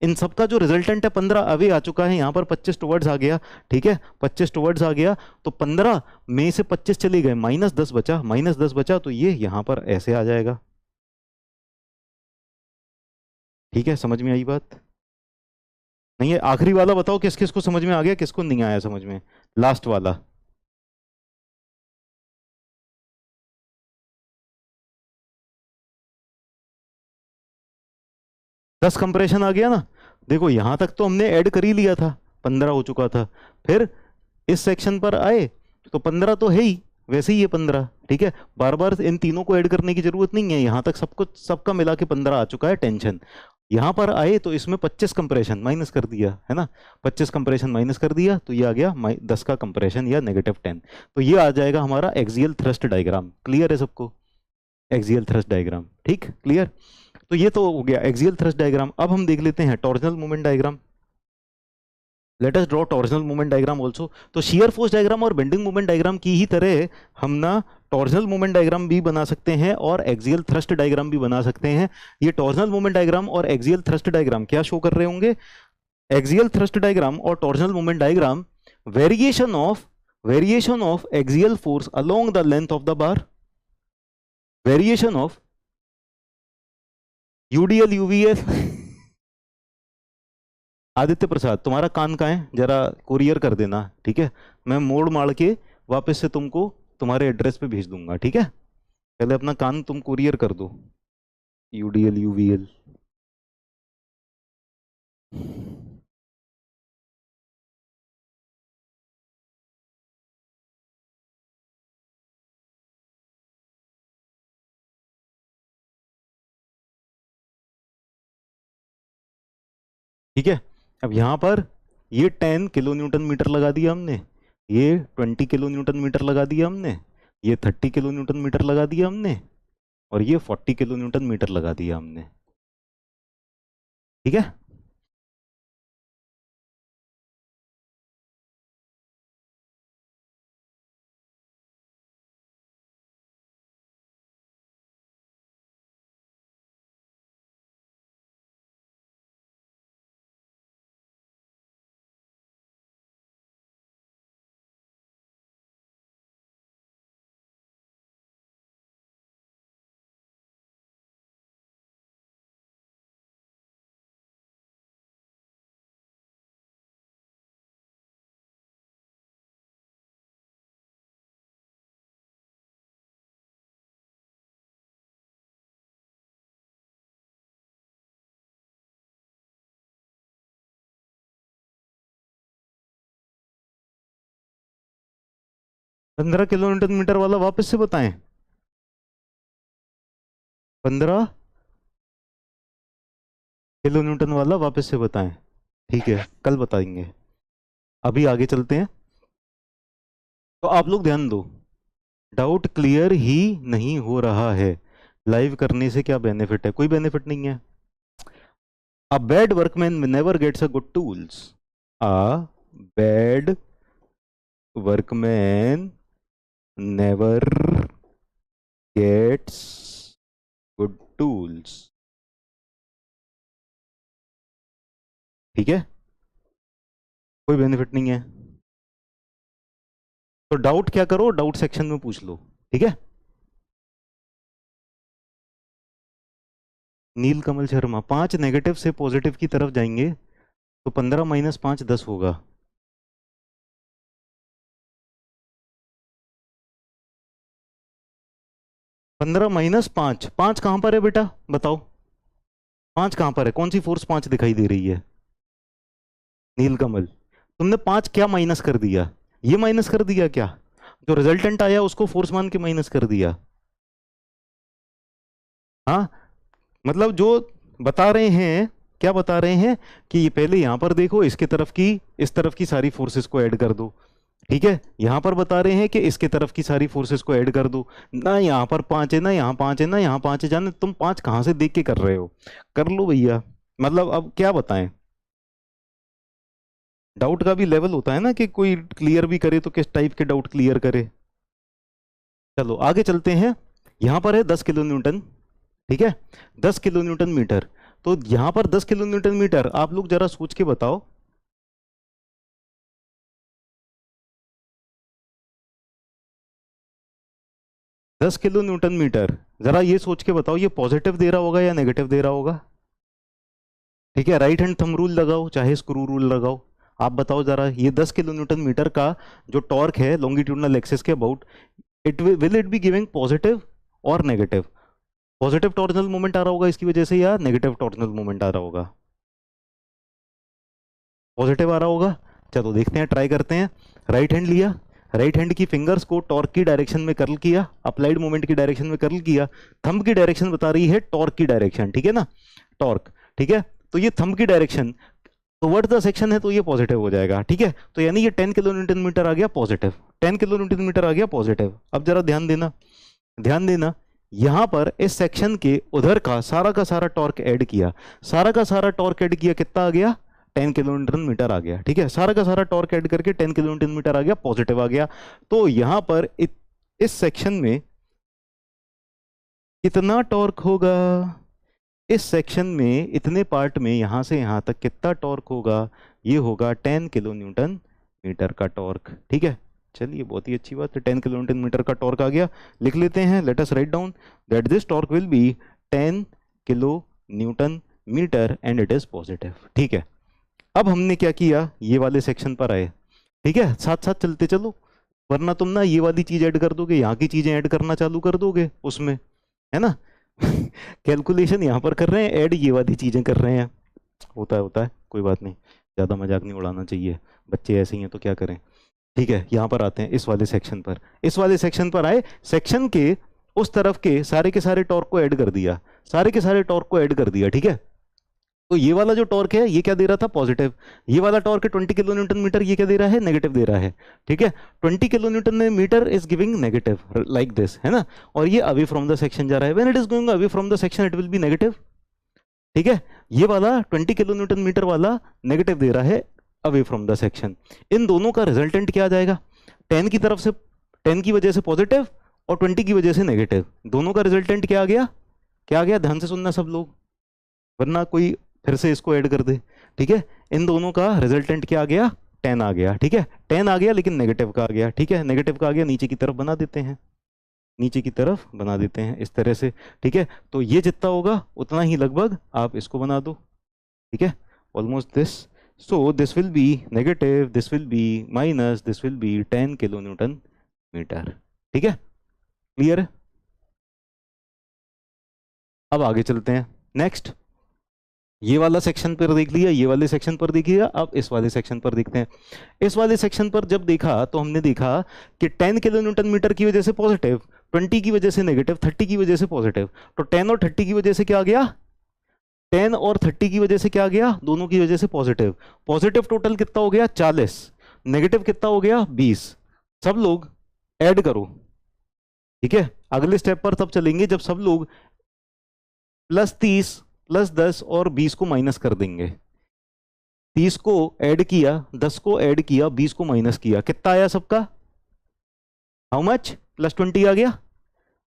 इन सब का जो रिजल्टेंट है 15 अवे आ चुका है। यहां पर 25 टुवर्ड्स आ गया, ठीक है, 25 टुवर्ड्स आ गया, तो 15 में से 25 चले गए, -10 बचा, -10 बचा, तो ये यहां पर ऐसे आ जाएगा। ठीक है, समझ में आई बात? नहीं है? आखिरी वाला बताओ किस किस को समझ में आ गया, किसको नहीं आया समझ में? लास्ट वाला। 10 कंप्रेशन आ गया ना? देखो यहां तक तो हमने ऐड कर ही लिया था, 15 हो चुका था। फिर इस सेक्शन पर आए तो 15 तो है ही, वैसे ही है 15, ठीक है, बार बार इन तीनों को ऐड करने की जरूरत नहीं है। यहां तक सब कुछ सबका मिला के 15 आ चुका है टेंशन। यहां पर आए तो इसमें 25 कंप्रेशन माइनस कर दिया है ना, 25 कंप्रेशन माइनस कर दिया, तो ये आ गया 10 का कंप्रेशन या -10। तो ये आ जाएगा हमारा एक्सियल थ्रस्ट डायग्राम। क्लियर है सबको? एक्सियल थ्रस्ट डायग्राम, ठीक, क्लियर। तो ये तो हो गया एक्सियल थ्रस्ट डायग्राम। अब हम देख लेते हैं torsional moment diagram. Let us draw torsional moment diagram also. तो शियर फोर्स डायग्राम और बेंडिंग मोमेंट डायग्राम की ही तरह हम ना टॉर्जनल मोमेंट डायग्राम भी बना सकते हैं और एक्सियल थ्रस्ट डायग्राम भी बना सकते हैं। ये टॉर्जनल मोमेंट डायग्राम और एक्सियल थ्रस्ट डायग्राम क्या शो कर रहे होंगे? एक्सियल थ्रस्ट डायग्राम और torsional moment diagram variation of axial force along the length of the bar, variation of UDL UVL. Aditya Prasad, तुम्हारा कान कहाँ है? जरा कुरियर कर देना, ठीक है, मैं मोड़ मार के वापस से तुमको तुम्हारे एड्रेस पे भेज दूंगा, ठीक है? पहले अपना कान तुम कुरियर कर दो। यूडीएल यूवीएल, ठीक है। अब यहाँ पर ये 10 किलो न्यूटन मीटर लगा दिया हमने, ये 20 किलो न्यूटन मीटर लगा दिया हमने, ये 30 किलो न्यूटन मीटर लगा दिया हमने, और ये 40 किलो न्यूटन मीटर लगा दिया हमने, ठीक है। 15 किलो न्यूटन मीटर वाला वापस से बताएं। 15 किलो न्यूटन वाला वापस से बताएं, ठीक है, कल बताएंगे। अभी आगे चलते हैं। तो आप लोग ध्यान दो, डाउट क्लियर ही नहीं हो रहा है। लाइव करने से क्या बेनिफिट है? कोई बेनिफिट नहीं है। A bad workman never gets a good tools. A bad workman never gets good tools. ठीक है, कोई बेनिफिट नहीं है। तो डाउट क्या करो, डाउट सेक्शन में पूछ लो। ठीक है, नील कमल शर्मा, 5 नेगेटिव से पॉजिटिव की तरफ जाएंगे तो 15 माइनस 5 10 होगा। 15 माइनस 5, 5 कहां पर है बेटा बताओ? 5 कहां पर है? कौन सी फोर्स 5 दिखाई दे रही है? नीलकमल, तुमने 5 क्या माइनस कर दिया? ये माइनस कर दिया क्या? जो रिजल्टेंट आया उसको फोर्स मान के माइनस कर दिया। हाँ, मतलब जो बता रहे हैं, क्या बता रहे हैं कि ये पहले यहां पर देखो, इसके तरफ की, इस तरफ की सारी फोर्सेस को ऐड कर दो। ठीक है, यहां पर बता रहे हैं कि इसके तरफ की सारी फोर्सेस को ऐड कर दो ना। यहां पर 5 है ना, यहाँ 5 है ना, यहाँ 5 है। जाने तुम 5 कहां से देख के कर रहे हो, कर लो भैया। मतलब अब क्या बताएं, डाउट का भी लेवल होता है ना, कि कोई क्लियर भी करे तो किस टाइप के डाउट क्लियर करे। चलो आगे चलते हैं। यहां पर है 10 किलो न्यूटन। ठीक है, 10 किलो न्यूटन मीटर। तो यहां पर 10 किलो न्यूटन मीटर, आप लोग जरा सोच के बताओ। 10 किलो न्यूटन मीटर, जरा ये सोच के बताओ, ये पॉजिटिव दे रहा होगा या नेगेटिव दे रहा होगा? ठीक है, राइट हैंड थंब रूल लगाओ चाहे स्क्रू रूल लगाओ। आप बताओ जरा, ये 10 किलो न्यूटन मीटर का जो टॉर्क है लॉन्गिट्यूडनल एक्सिस के about, it will it be giving positive और नेगेटिव? पॉजिटिव टॉर्जनल मोमेंट आ रहा होगा इसकी वजह से, या नेगेटिव टॉर्जनल मोमेंट आ रहा होगा? पॉजिटिव आ रहा होगा। चलो देखते हैं, ट्राई करते हैं। राइट हैंड लिया, राइट हैंड की फिंगर्स को टॉर्क की डायरेक्शन में कर्ल किया, अप्लाइड मोमेंट की डायरेक्शन में कर्ल किया। थंब की डायरेक्शन बता रही है टॉर्क की डायरेक्शन, ठीक है ना, टॉर्क। ठीक है, तो ये थंब की डायरेक्शन टुवर्ड्स द सेक्शन है तो ये पॉजिटिव हो जाएगा। ठीक है, तो यानी ये 10 किलो न्यूटन मीटर आ गया पॉजिटिव, 10 किलो न्यूटन मीटर आ गया पॉजिटिव। अब जरा ध्यान देना, ध्यान देना, यहां पर इस सेक्शन के उधर का सारा टॉर्क ऐड किया, सारा का सारा टॉर्क ऐड किया, कितना आ गया? 10 किलो न्यूटन मीटर आ गया। ठीक है, सारा का सारा टॉर्क ऐड करके 10 किलो न्यूटन मीटर आ गया, पॉजिटिव आ गया। तो यहां पर इस सेक्शन में कितना टॉर्क होगा? इस सेक्शन में इतने पार्ट में यहां से यहां तक कितना टॉर्क होगा? ये होगा 10 किलो न्यूटन मीटर का टॉर्क। ठीक है, चलिए बहुत ही अच्छी बात है, 10 किलो न्यूटन मीटर का टॉर्क आ गया। लिख लेते हैं, let us write down that this torque will be 10 kilo newton metre and it is positive. ठीक है, अब हमने क्या किया, ये वाले सेक्शन पर आए। ठीक है, साथ साथ चलते चलो, वरना तुम ना ये वाली चीज ऐड कर दोगे, यहाँ की चीजें ऐड करना चालू कर दोगे उसमें, है ना। कैलकुलेशन यहाँ पर कर रहे हैं, ऐड ये वाली चीजें कर रहे हैं। होता है, कोई बात नहीं, ज्यादा मजाक नहीं उड़ाना चाहिए, बच्चे ऐसे ही हैं तो क्या करें। ठीक है, यहाँ पर आते हैं, इस वाले सेक्शन पर, इस वाले सेक्शन पर आए। सेक्शन के उस तरफ के सारे टॉर्क को ऐड कर दिया, सारे के सारे टॉर्क को ऐड कर दिया। ठीक है, तो ये वाला जो टॉर्क है ये क्या दे रहा था? पॉजिटिव। ये वाला टॉर्क है 20 किलो न्यूटन मीटर, ये क्या दे रहा है? नेगेटिव दे रहा है। ठीक है, 20 kilo newton metre is giving negative like this, है ना। और ये अवे फ्रॉम द सेक्शन जा रहा है, when it is going away from the section it will be negative. ठीक है, ये वाला 20 किलो न्यूटन मीटर वाला नेगेटिव दे रहा है अवे फ्रॉम द सेक्शन। इन दोनों का रिजल्टेंट क्या आ जाएगा? 10 की तरफ से, 10 की वजह से पॉजिटिव और 20 की वजह से नेगेटिव, दोनों का रिजल्टेंट क्या आ गया? क्या आ गया? ध्यान से सुनना सब लोग, वरना कोई फिर से इसको ऐड कर दे। ठीक है, इन दोनों का रिजल्टेंट क्या आ गया? 10 आ गया। ठीक है, 10 आ गया लेकिन नेगेटिव का आ गया। ठीक है, नेगेटिव का आ गया, नीचे की तरफ बना देते हैं, नीचे की तरफ बना देते हैं इस तरह से। ठीक है, तो ये जितना होगा उतना ही लगभग आप इसको बना दो। ठीक है, almost this, so this will be negative, this will be minus, this will be 10 kilo newton metre. ठीक है, क्लियर है? अब आगे चलते हैं, नेक्स्ट। ये वाला सेक्शन पर देख लिया, ये वाले सेक्शन पर देखिए, अब इस वाले सेक्शन पर देखते हैं। इस वाले सेक्शन पर जब देखा तो हमने देखा कि 10 किलो न्यूटन मीटर की वजह से पॉजिटिव, 20 की वजह से नेगेटिव, 30 की वजह से पॉजिटिव। तो 10 और 30 की वजह से क्या आ गया? 10 और 30 की वजह से क्या आ गया? दोनों की वजह से पॉजिटिव। पॉजिटिव टोटल कितना हो गया? 40। नेगेटिव कितना हो गया? 20। सब लोग ऐड करो। ठीक है, अगले स्टेप पर तब चलेंगे जब सब लोग +30 +10 और 20 को माइनस कर देंगे। 30 को ऐड किया, 10 को ऐड किया, 20 को माइनस किया, कितना आया सबका? How much? +20 आ गया,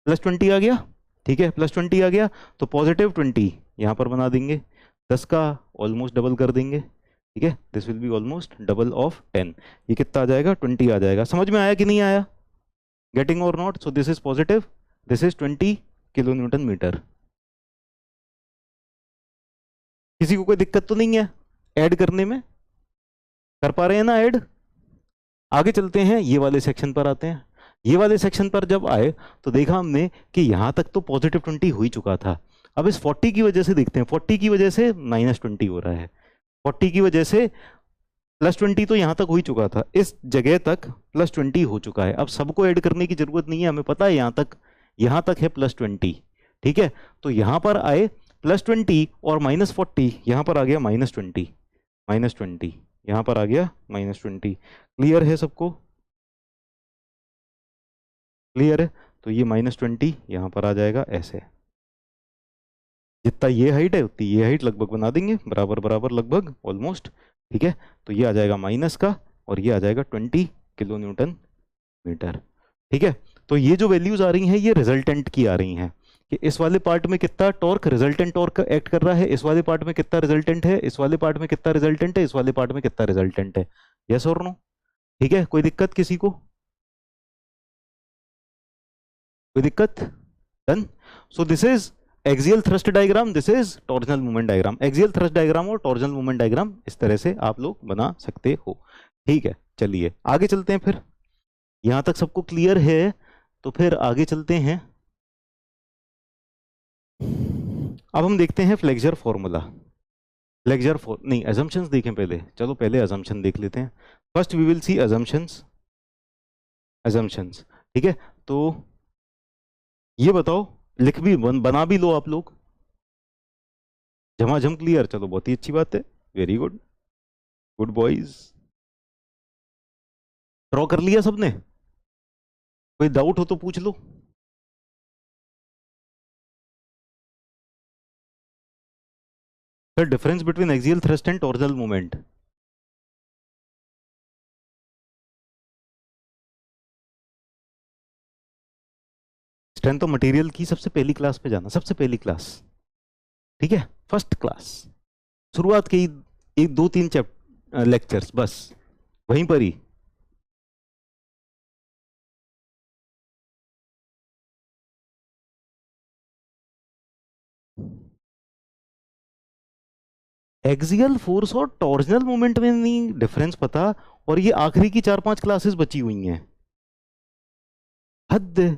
+20 आ गया। ठीक है, +20 आ गया तो +20 यहां पर बना देंगे। 10 का ऑलमोस्ट डबल कर देंगे। ठीक है, this will be almost double of 10। ये कितना आ जाएगा? 20 आ जाएगा। समझ में आया कि नहीं आया? गेटिंग और not? So this is positive, this is 20 kilo newton metre. किसी को कोई दिक्कत तो नहीं है ऐड करने में? कर पा रहे हैं ना ऐड? आगे चलते हैं, ये वाले सेक्शन पर आते हैं। ये वाले सेक्शन पर जब आए तो देखा हमने कि यहां तक तो +20 हो ही चुका था। अब इस 40 की वजह से देखते हैं, 40 की वजह से -20 हो रहा है, 40 की वजह से +20 तो यहां तक हो ही चुका था, इस जगह तक +20 हो चुका है। अब सबको ऐड करने की जरूरत नहीं है, हमें पता है यहां तक है +20। ठीक है, तो यहां पर आए +20 और -40, यहां पर आ गया -20, -20 यहां पर आ गया -20। क्लियर है सबको? क्लियर है? तो ये -20 यहां पर आ जाएगा ऐसे। जितना ये हाइट है उतनी ये हाइट लगभग बना देंगे, बराबर बराबर लगभग ऑलमोस्ट। ठीक है, तो ये आ जाएगा माइनस का और ये आ जाएगा 20 किलो न्यूटन मीटर। ठीक है, तो ये जो वैल्यूज आ रही हैं ये रिजल्टेंट की आ रही हैं कि इस वाले पार्ट में कितना टॉर्क, रिजल्टेंट टॉर्क एक्ट कर रहा है, इस वाले पार्ट में कितना रिजल्टेंट है, इस वाले पार्ट में कितना रिजल्टेंट है, इस वाले पार्ट में कितना रिजल्टेंट है। यस और नो? ठीक है, कोई दिक्कत किसी को? कोई दिक्कत? Done. So this is axial thrust diagram, this is torsional movement diagram. Axial thrust diagram और टॉर्जनल मूवमेंट डायग्राम इस तरह से आप लोग बना सकते हो। ठीक है, चलिए आगे चलते हैं। फिर यहां तक सबको क्लियर है तो फिर आगे चलते हैं। अब हम देखते हैं फ्लेक्सर फॉर्मूला। नहीं, अजम्पशंस देखें पहले, चलो पहले अजम्पशन देख लेते हैं। First we will see assumptions. ठीक है, तो ये बताओ, लिख भी बना भी लो आप लोग, झमाझम क्लियर। चलो बहुत ही अच्छी बात है, very good, good boys. Draw कर लिया सबने? कोई डाउट हो तो पूछ लो। Sir difference between axial thrust and torsional movement. Strength of material की सबसे पहली क्लास पे जाना, सबसे पहली क्लास। ठीक है, फर्स्ट क्लास, शुरुआत के 1 2 3 लेक्चर्स बस वहीं पर ही। एक्सियल फोर्स और टॉर्जनल मोमेंट में नहीं डिफरेंस पता, और ये आखिरी की 4 5 क्लासेस बची हुई हैं। हद है।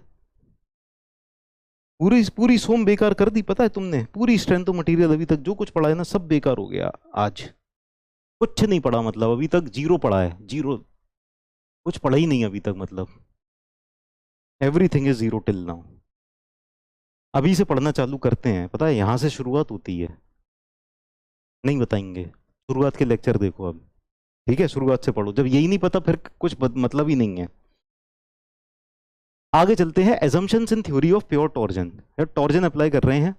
पूरी पूरी सोम बेकार कर दी, पता है तुमने? पूरी स्ट्रेंथ ऑफ मटेरियल अभी तक जो कुछ पढ़ा है ना सब बेकार हो गया आज। कुछ नहीं पढ़ा, मतलब अभी तक जीरो पढ़ा है, जीरो, कुछ पढ़ा ही नहीं अभी तक, मतलब everything is zero till now. अभी से पढ़ना चालू करते हैं, पता है यहां से शुरुआत होती है। नहीं बताएंगे, शुरुआत के लेक्चर देखो अब। ठीक है, शुरुआत से पढ़ो, जब यही नहीं पता फिर कुछ मतलब ही नहीं है। आगे चलते हैं, assumptions in theory of pure torsion. Torsion apply कर रहे हैं।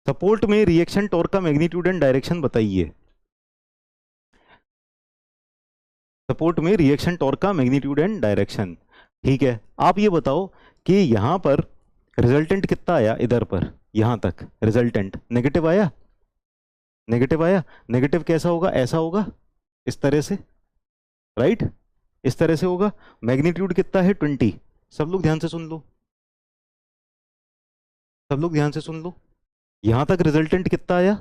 सपोर्ट में रिएक्शन टॉर्क का मैग्नीट्यूड एंड डायरेक्शन बताइए। सपोर्ट में रिएक्शन टॉर्क का मैग्नीट्यूड एंड डायरेक्शन। ठीक है, आप ये बताओ कि यहां पर रिजल्टेंट कितना आया, इधर पर यहां तक रिजल्टेंट नेगेटिव आया, नेगेटिव आया। नेगेटिव कैसा होगा? ऐसा होगा, इस तरह से, राइट, इस तरह से होगा। मैग्नीट्यूड कितना है? 20। सब लोग ध्यान से सुन लो, सब लोग ध्यान से सुन लो। यहां तक रिजल्टेंट कितना आया?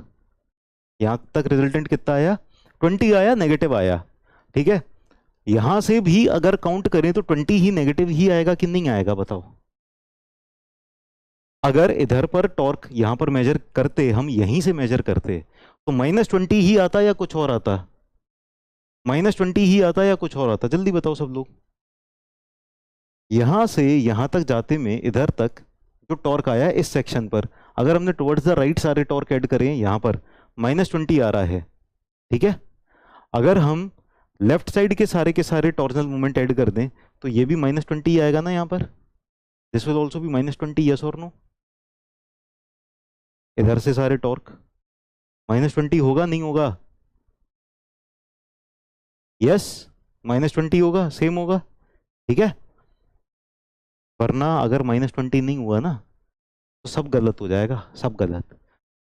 यहां तक रिजल्टेंट कितना आया? 20 आया, नेगेटिव आया। ठीक है, यहां से भी अगर काउंट करें तो 20 ही नेगेटिव ही आएगा कि नहीं आएगा, बताओ? अगर इधर पर टॉर्क यहां पर मेजर करते, हम यहीं से मेजर करते, तो -20 ही आता या कुछ और आता? -20 ही आता या कुछ और आता? जल्दी बताओ सब लोग। यहां से यहां तक जाते में इधर तक जो टॉर्क आया इस सेक्शन पर, अगर हमने टुवर्ड्स द राइट सारे टॉर्क ऐड करें यहां पर, -20 आ रहा है। ठीक है, अगर हम लेफ्ट साइड के सारे टॉर्जनल मूवमेंट ऐड कर दें तो ये भी -20 आएगा ना यहाँ पर। This will also be -20, yes और नो? इधर से सारे टॉर्क -20 होगा नहीं होगा? यस, -20 होगा, सेम होगा, ठीक है। वरना अगर -20 नहीं हुआ ना तो सब गलत हो जाएगा, सब गलत।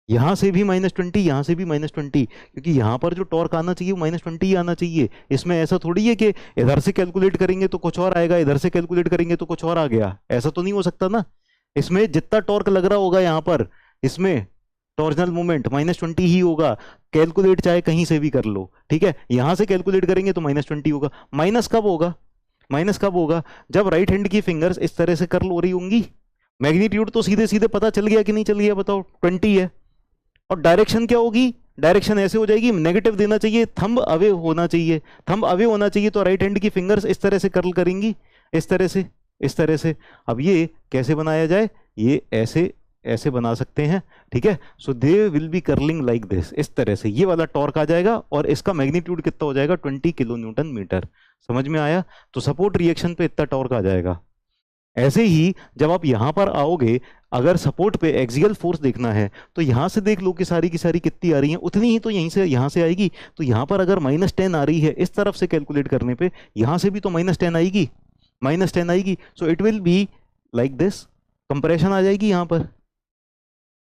यहां से भी -20, यहां से भी -20, क्योंकि यहां पर जो टॉर्क आना चाहिए वो -20 ही आना चाहिए। इसमें ऐसा थोड़ी है कि इधर से कैलकुलेट करेंगे तो कुछ और आएगा, इधर से कैलकुलेट करेंगे तो कुछ और आ गया, ऐसा तो नहीं हो सकता ना। इसमें जितना टॉर्क लग रहा होगा यहाँ पर, इसमें टॉर्जनल मोमेंट -20 ही होगा। कैलकुलेट चाहे कहीं से भी कर लो, ठीक है। यहां से कैलकुलेट करेंगे तो -20 होगा। माइनस कब होगा? माइनस कब होगा? जब राइट हैंड की फिंगर्स इस तरह से कर्ल हो रही होंगी। मैग्नीट्यूड तो सीधे सीधे पता चल गया कि नहीं चल गया, बताओ, 20 है। और डायरेक्शन क्या होगी? डायरेक्शन ऐसे हो जाएगी, नेगेटिव देना चाहिए, थंब अवे होना चाहिए। थंब अवे होना चाहिए तो राइट हैंड की फिंगर्स इस तरह से कर्ल करेंगी, इस तरह से, इस तरह से। अब ये कैसे बनाया जाए? ये ऐसे ऐसे बना सकते हैं, ठीक है। So they will be curling like this, इस तरह से ये वाला टॉर्क आ जाएगा और इसका मैग्नीट्यूड कितना हो जाएगा? 20 किलो न्यूटन मीटर। समझ में आया? तो सपोर्ट रिएक्शन पे इतना टॉर्क आ जाएगा। ऐसे ही जब आप यहां पर आओगे, अगर सपोर्ट पे एक्सियल फोर्स देखना है तो यहां से देख लो कि सारी की सारी कितनी आ रही है, उतनी ही तो यहीं से यहां से आएगी। तो यहां पर अगर -10 आ रही है इस तरफ से कैलकुलेट करने पे, यहां से भी तो -10 आएगी, -10 आएगी। So it will be like this, compression आ जाएगी यहां पर,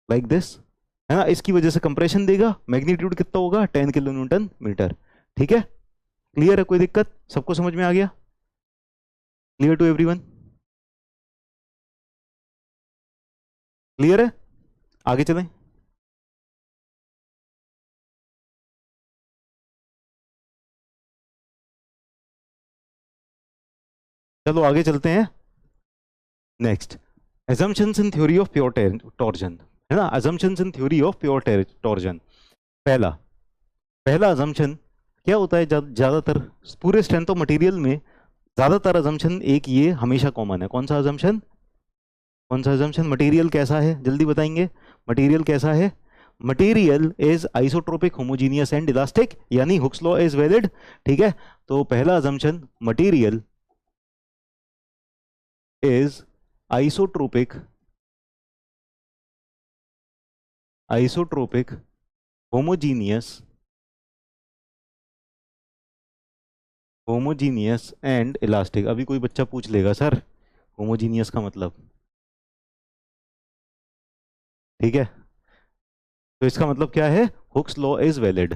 लाइक दिस, है ना। इसकी वजह से कंप्रेशन देगा, मैग्नीट्यूड कितना होगा? 10 किलो न्यूटन मीटर, ठीक है। क्लियर है? कोई दिक्कत? सबको समझ में आ गया? Clear to everyone? क्लियर है? आगे चलें। चलो आगे चलते हैं। Next, assumptions in theory of pure torsion, है ना। assumptions in theory of pure torsion। पहला पहला assumption क्या होता है? ज्यादातर पूरे स्ट्रेंथ ऑफ मटेरियल में ज्यादातर assumption एक ये हमेशा कॉमन है। कौन सा assumption? कौन सा assumption? मटेरियल कैसा है, जल्दी बताएंगे। मटेरियल कैसा है? Material is isotropic, homogeneous and elastic, यानी हुक्स लॉ इज वैलिड, ठीक है। तो पहला assumption, material is isotropic, isotropic, homogeneous, homogeneous and elastic. अभी कोई बच्चा पूछ लेगा सर होमोजीनियस का मतलब, ठीक है। तो इसका मतलब क्या है? Hooke's law is valid,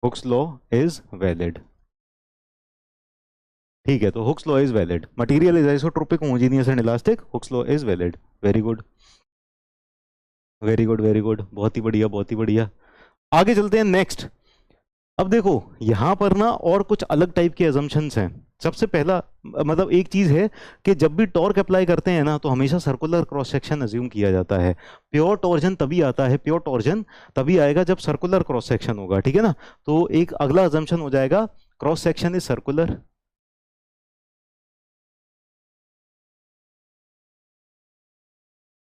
Hooke's law is valid, ठीक है। तो Hooke's law is valid, material is isotropic, homogeneous and elastic, Hooke's law is valid. Very good, very good, very good, बहुत ही बढ़िया, बहुत ही बढ़िया। आगे चलते हैं नेक्स्ट। अब देखो यहां पर ना और कुछ अलग टाइप के अजम्पशंस हैं। सबसे पहला मतलब एक चीज है कि जब भी टॉर्क अप्लाई करते हैं ना तो हमेशा सर्कुलर क्रॉस सेक्शन अज्यूम किया जाता है। प्योर टॉर्जन तभी आता है, प्योर टॉर्जन तभी आएगा जब सर्कुलर क्रॉस सेक्शन होगा, ठीक है ना। तो एक अगला अजम्पशन हो जाएगा, cross section is circular,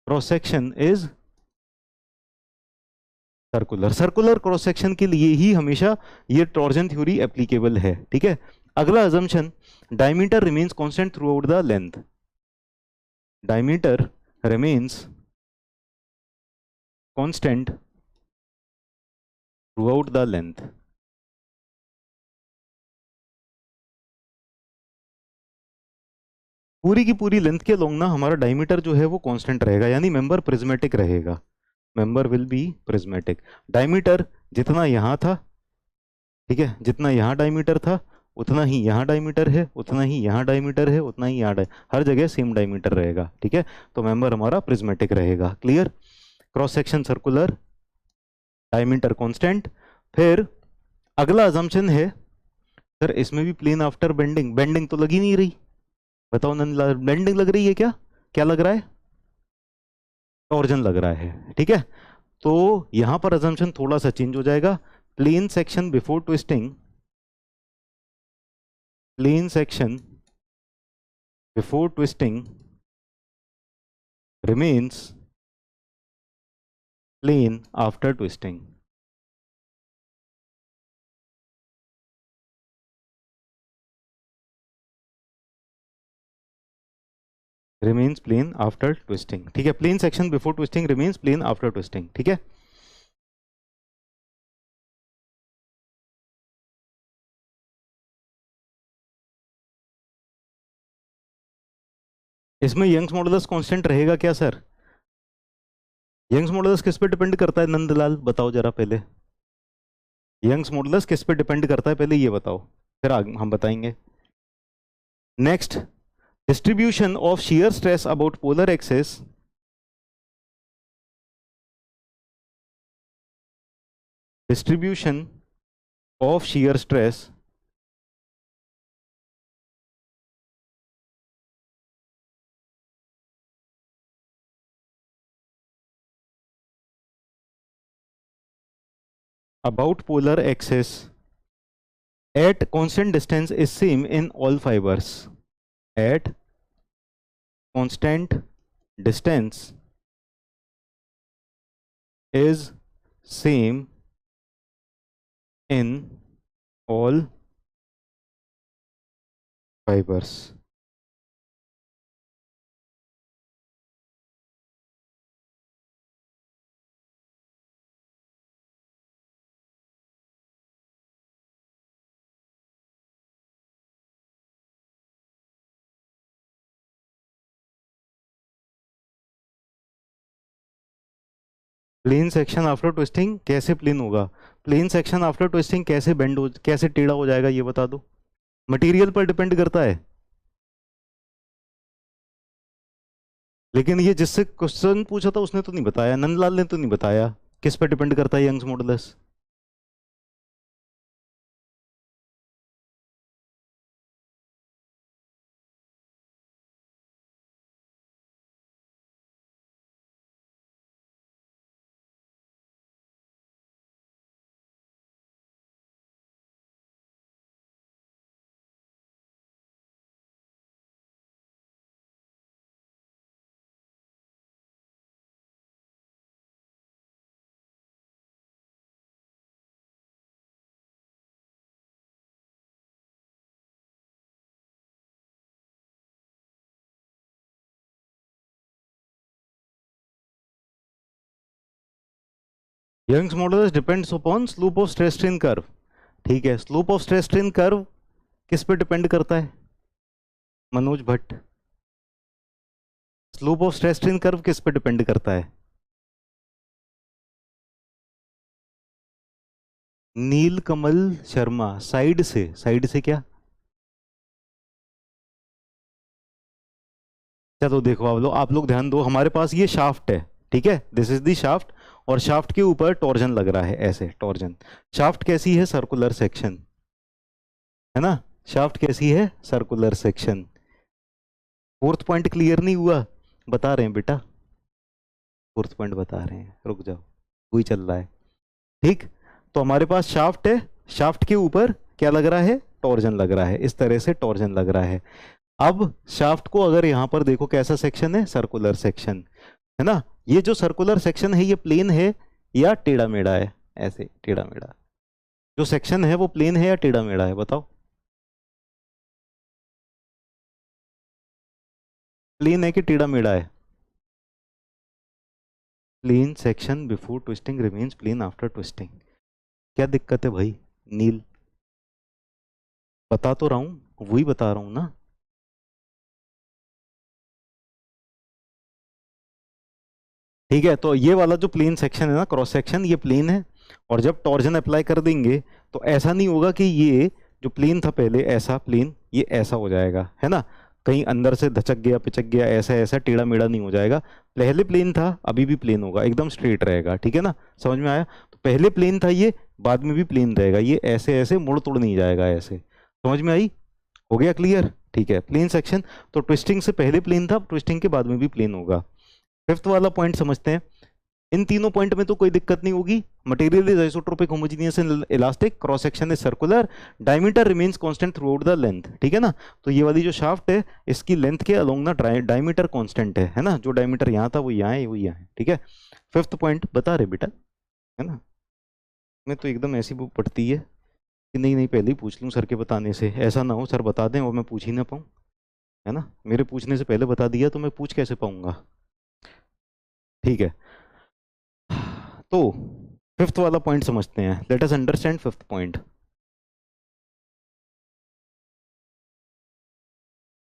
cross section is circular. Circular cross section के लिए ही हमेशा ये टॉर्जन थ्योरी एप्लीकेबल है, ठीक है। अगला assumption, diameter remains constant through out the length, diameter remains constant throughout the length। पूरी की पूरी लेंथ के लॉन्ग ना हमारा डायमीटर जो है वो कांस्टेंट रहेगा, यानी मेंबर प्रिज्मेटिक रहेगा, member will be prismatic. Diameter जितना यहाँ था, ठीक है, जितना यहाँ डायमीटर था उतना ही यहाँ डायमीटर है, उतना ही यहाँ डायमीटर है, उतना ही यहाँ हर जगह सेम डायमीटर रहेगा, ठीक है। तो मेंबर हमारा प्रिज्मेटिक रहेगा। Clear? Cross section circular, diameter constant. फिर अगला अजम्पशन है, सर इसमें भी प्लेन आफ्टर बेंडिंग, बेंडिंग तो लगी नहीं रही, बताओ नंद, बेंडिंग लग रही है क्या? क्या लग रहा है? टॉर्जन लग रहा है, ठीक है। तो यहां पर अजम्पशन थोड़ा सा चेंज हो जाएगा। Plane section before twisting, plane section before twisting remains plane after twisting. Remains plane after twisting, ठीक है। Plane section before twisting remains plane after twisting, ठीक है। इसमें यंग्स मॉडुलस कांस्टेंट रहेगा क्या सर? यंग्स मॉडुलस किस पे डिपेंड करता है नंदलाल, बताओ जरा पहले। यंग्स मॉडुलस किस पे डिपेंड करता है पहले ये बताओ, फिर आगे हम बताएंगे। Next, distribution of shear stress about polar axis distribution of shear stress about polar axis at constant distance is same in all fibers. At constant distance is same in all fibers. Plane section after twisting कैसे plane होगा? Plane section after twisting कैसे bend हो, कैसे टेढ़ा हो जाएगा ये बता दो। मटेरियल पर डिपेंड करता है, लेकिन ये जिससे क्वेश्चन पूछा था उसने तो नहीं बताया, नंदलाल ने तो नहीं बताया किस पर डिपेंड करता है Young's modulus. Young's modulus depends upon slope of stress strain curve, ठीक है। Slope of stress strain curve किस पे डिपेंड करता है Manoj Bhatt? Slope of stress strain curve किस पे डिपेंड करता है? नीलकमल शर्मा, साइड से क्या? चलो देखो आप लोग ध्यान दो, हमारे पास ये शाफ्ट है, ठीक है, दिस इज दी शाफ्ट, और शाफ्ट के ऊपर टॉर्जन लग रहा है, ऐसे टॉर्जन। शाफ्ट कैसी है? सर्कुलर सेक्शन, है ना। शाफ्ट कैसी है? Circular section. Fourth point clear नहीं हुआ? बता रहे हैं बेटा, फोर्थ पॉइंट बता रहे हैं, रुक जाओ, वही चल रहा है, ठीक। तो हमारे पास शाफ्ट है, शाफ्ट के ऊपर क्या लग रहा है? टॉर्जन लग रहा है, इस तरह से टॉर्जन लग रहा है। अब शाफ्ट को अगर यहां पर देखो कैसा सेक्शन है? सर्कुलर सेक्शन, है ना। ये जो सर्कुलर सेक्शन है ये प्लेन है या टेढ़ा मेढ़ा है? ऐसे टेढ़ा मेढ़ा, जो सेक्शन है वो प्लेन है या टेढ़ा मेढ़ा है बताओ? प्लेन है कि टेढ़ा मेढ़ा है? Plane section before twisting remains plane after twisting. क्या दिक्कत है भाई नील? बता तो रहा हूं, वही बता रहा हूं ना। ठीक है, तो ये वाला जो प्लेन सेक्शन है ना, क्रॉस सेक्शन, ये प्लेन है, और जब टॉर्जन अप्लाई कर देंगे तो ऐसा नहीं होगा कि ये जो प्लेन था पहले ऐसा प्लेन, ये ऐसा हो जाएगा, है ना, कहीं अंदर से धचक गया पिचक गया, ऐसा ऐसा टेढ़ा मेढ़ा नहीं हो जाएगा। पहले प्लेन था, अभी भी प्लेन होगा, एकदम स्ट्रेट रहेगा, ठीक है ना, समझ में आया? तो पहले प्लेन था ये, बाद में भी प्लेन रहेगा, ये ऐसे ऐसे मुड़ तुड़ नहीं जाएगा, ऐसे, समझ में आई? हो गया क्लियर? ठीक है, प्लेन सेक्शन तो ट्विस्टिंग से पहले प्लेन था, ट्विस्टिंग के बाद में भी प्लेन होगा। फिफ्थ वाला पॉइंट समझते हैं। इन तीनों पॉइंट में तो कोई दिक्कत नहीं होगी। Material is isotropic, homogeneous and elastic, cross section is circular, diameter remains constant through out the length, ठीक है ना। तो ये वाली जो शाफ्ट है इसकी लेंथ के अलोंग ना डायमीटर कांस्टेंट है ना, जो डायमीटर यहाँ था वो यहाँ है, वो यहाँ है, ठीक है। फिफ्थ पॉइंट बता रहे बेटा, है ना। मैं तो एकदम ऐसी बुक पढ़ती है कि नहीं नहीं पहले ही पूछ लूँ सर के बताने से, ऐसा ना हो सर बता दें और मैं पूछ ही ना पाऊँ। है ना, मेरे पूछने से पहले बता दिया तो मैं पूछ कैसे पाऊंगा। ठीक है, तो फिफ्थ वाला पॉइंट समझते हैं। Let us understand fifth point.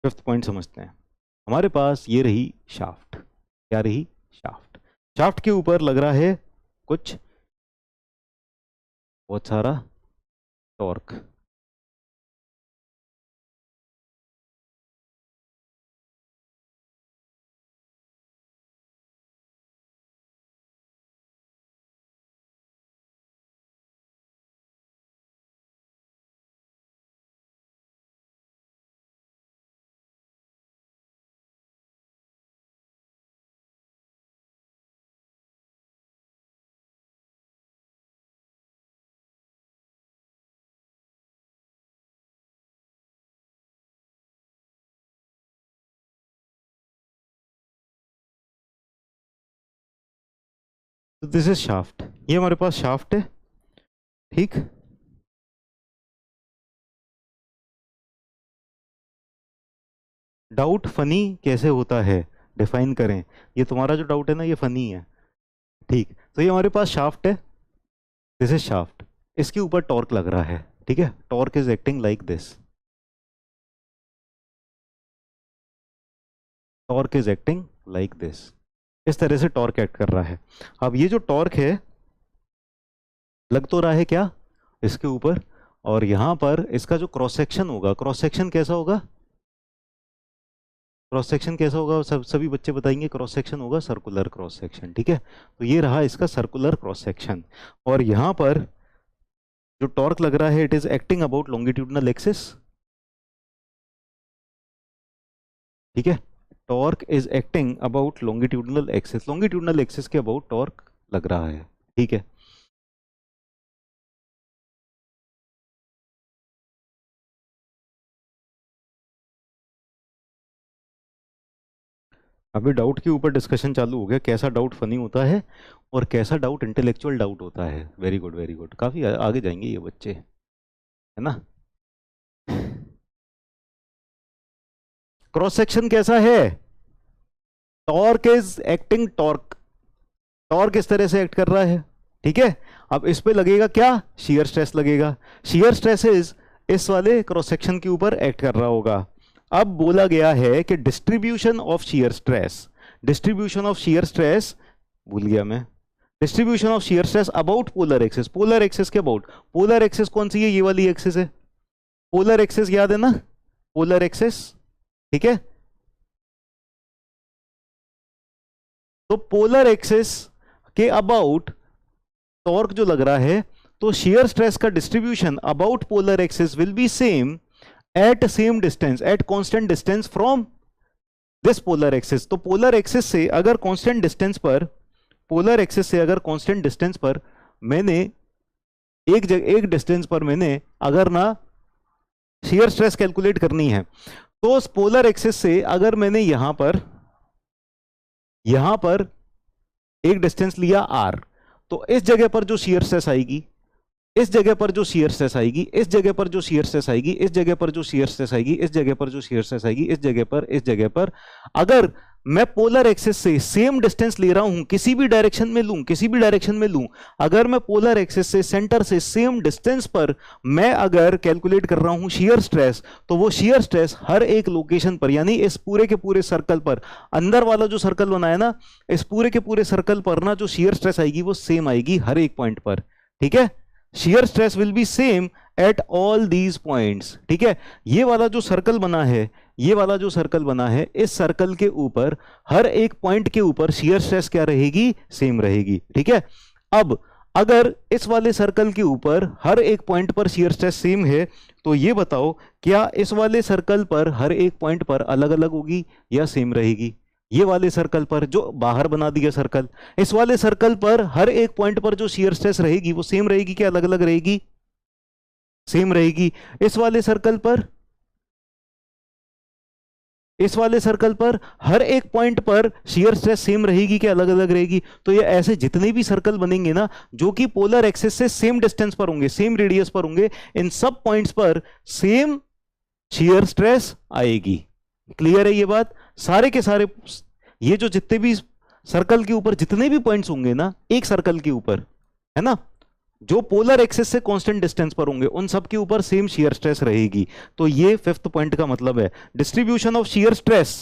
Fifth point समझते हैं। हमारे पास ये रही शाफ्ट। क्या रही? शाफ्ट। शाफ्ट के ऊपर लग रहा है कुछ बहुत सारा टॉर्क। तो दिस इज शाफ्ट, ये हमारे पास शाफ्ट है। ठीक, डाउट फनी कैसे होता है डिफाइन करें। ये तुम्हारा जो डाउट है ना, ये फनी है। ठीक, तो ये हमारे पास शाफ्ट है, दिस इज शाफ्ट। इसके ऊपर टॉर्क लग रहा है। ठीक है, torque is acting like this. Torque is acting like this. इस तरह से टॉर्क एक्ट कर रहा है। अब ये जो टॉर्क है, लग तो रहा है क्या इसके ऊपर, और यहां पर इसका जो क्रॉस सेक्शन होगा, क्रॉस सेक्शन कैसा होगा? क्रॉस सेक्शन कैसा होगा? सभी बच्चे बताएंगे। क्रॉस सेक्शन होगा सर्कुलर क्रॉस सेक्शन। ठीक है, तो ये रहा इसका सर्कुलर क्रॉस सेक्शन। और यहां पर जो टॉर्क लग रहा है, it is acting about longitudinal axis. ठीक है, torque is acting about longitudinal axis. Longitudinal axis के अबाउट टॉर्क लग रहा है। ठीक है, अभी डाउट के ऊपर डिस्कशन चालू हो गया, कैसा डाउट फनी होता है और कैसा डाउट इंटेलेक्चुअल डाउट होता है। वेरी गुड, वेरी गुड, काफी आगे जाएंगे ये बच्चे, है ना। क्रॉस सेक्शन कैसा है? Torque is acting torque. Torque इस तरह से एक्ट कर रहा है। ठीक है, अब इस पे लगेगा क्या? शियर स्ट्रेस लगेगा। शियर स्ट्रेस इस वाले क्रॉस सेक्शन के ऊपर एक्ट कर रहा होगा। अब बोला गया है कि distribution of shear stress, distribution of shear stress, भूल गया मैं, distribution of shear stress about polar axis. Polar axis के अबाउट। पोलर एक्सिस कौन सी है? ये वाली एक्सिस है। पोलर एक्सिस याद है ना, पोलर एक्सिस। ठीक है, तो पोलर एक्सिस के अबाउट टॉर्क जो लग रहा है, तो शियर स्ट्रेस का distribution about polar axis will be same at same distance, at constant distance from this polar axis. तो पोलर एक्सिस से अगर कांस्टेंट डिस्टेंस पर, पोलर एक्सिस से अगर कांस्टेंट डिस्टेंस पर मैंने एक डिस्टेंस पर मैंने अगर ना शियर स्ट्रेस कैलकुलेट करनी है, तो उस पोलर एक्सिस से अगर मैंने यहां पर एक डिस्टेंस लिया r, तो इस जगह पर जो शियर स्ट्रेस आएगी, इस जगह पर जो शियर स्ट्रेस आएगी, इस जगह पर जो शियर स्ट्रेस आएगी, इस जगह पर जो शियर स्ट्रेस आएगी, इस जगह पर जो शियर स्ट्रेस आएगी, इस जगह पर अगर मैं पोलर एक्सिस से सेम डिस्टेंस ले रहा हूं, किसी भी डायरेक्शन में लूं, अगर मैं पोलर एक्सिस से सेंटर से सेम डिस्टेंस पर मैं अगर कैलकुलेट कर रहा हूं शियर स्ट्रेस, तो वो शियर स्ट्रेस हर एक लोकेशन पर, यानी इस पूरे के पूरे सर्कल पर, अंदर वाला जो सर्कल बनाया ना, इस पूरे के पूरे सर्कल पर ना जो शियर स्ट्रेस आएगी वो सेम आएगी हर एक पॉइंट पर। ठीक है, shear stress will be same at all these points। ठीक है, ये वाला जो सर्कल बना है, ये वाला जो सर्कल बना है, इस सर्कल के ऊपर हर एक पॉइंट के ऊपर शियर स्ट्रेस क्या रहेगी? सेम रहेगी। ठीक है, अब अगर इस वाले सर्कल के ऊपर हर एक पॉइंट पर शियर स्ट्रेस सेम है, तो ये बताओ क्या इस वाले सर्कल पर हर एक पॉइंट पर अलग अलग होगी या सेम रहेगी? ये वाले सर्कल पर जो बाहर बना दिया सर्कल, इस वाले सर्कल पर हर एक पॉइंट पर जो शियर स्ट्रेस रहेगी वो सेम रहेगी क्या अलग अलग रहेगी? सेम रहेगी। इस वाले सर्कल पर हर एक पॉइंट पर शियर स्ट्रेस सेम रहेगी क्या अलग अलग रहेगी? तो ये ऐसे जितने भी सर्कल बनेंगे ना जो कि पोलर एक्सिस से सेम डिस्टेंस पर होंगे, सेम रेडियस पर होंगे, इन सब पॉइंट्स पर सेम शियर स्ट्रेस आएगी। क्लियर है ये बात? सारे के सारे ये जो जितने भी सर्कल के ऊपर जितने भी पॉइंट्स होंगे ना, एक सर्कल के ऊपर, है ना, जो पोलर एक्सिस से कांस्टेंट डिस्टेंस पर होंगे उन सब के ऊपर सेम शियर स्ट्रेस रहेगी। तो ये फिफ्थ पॉइंट का मतलब है। Distribution of shear stress,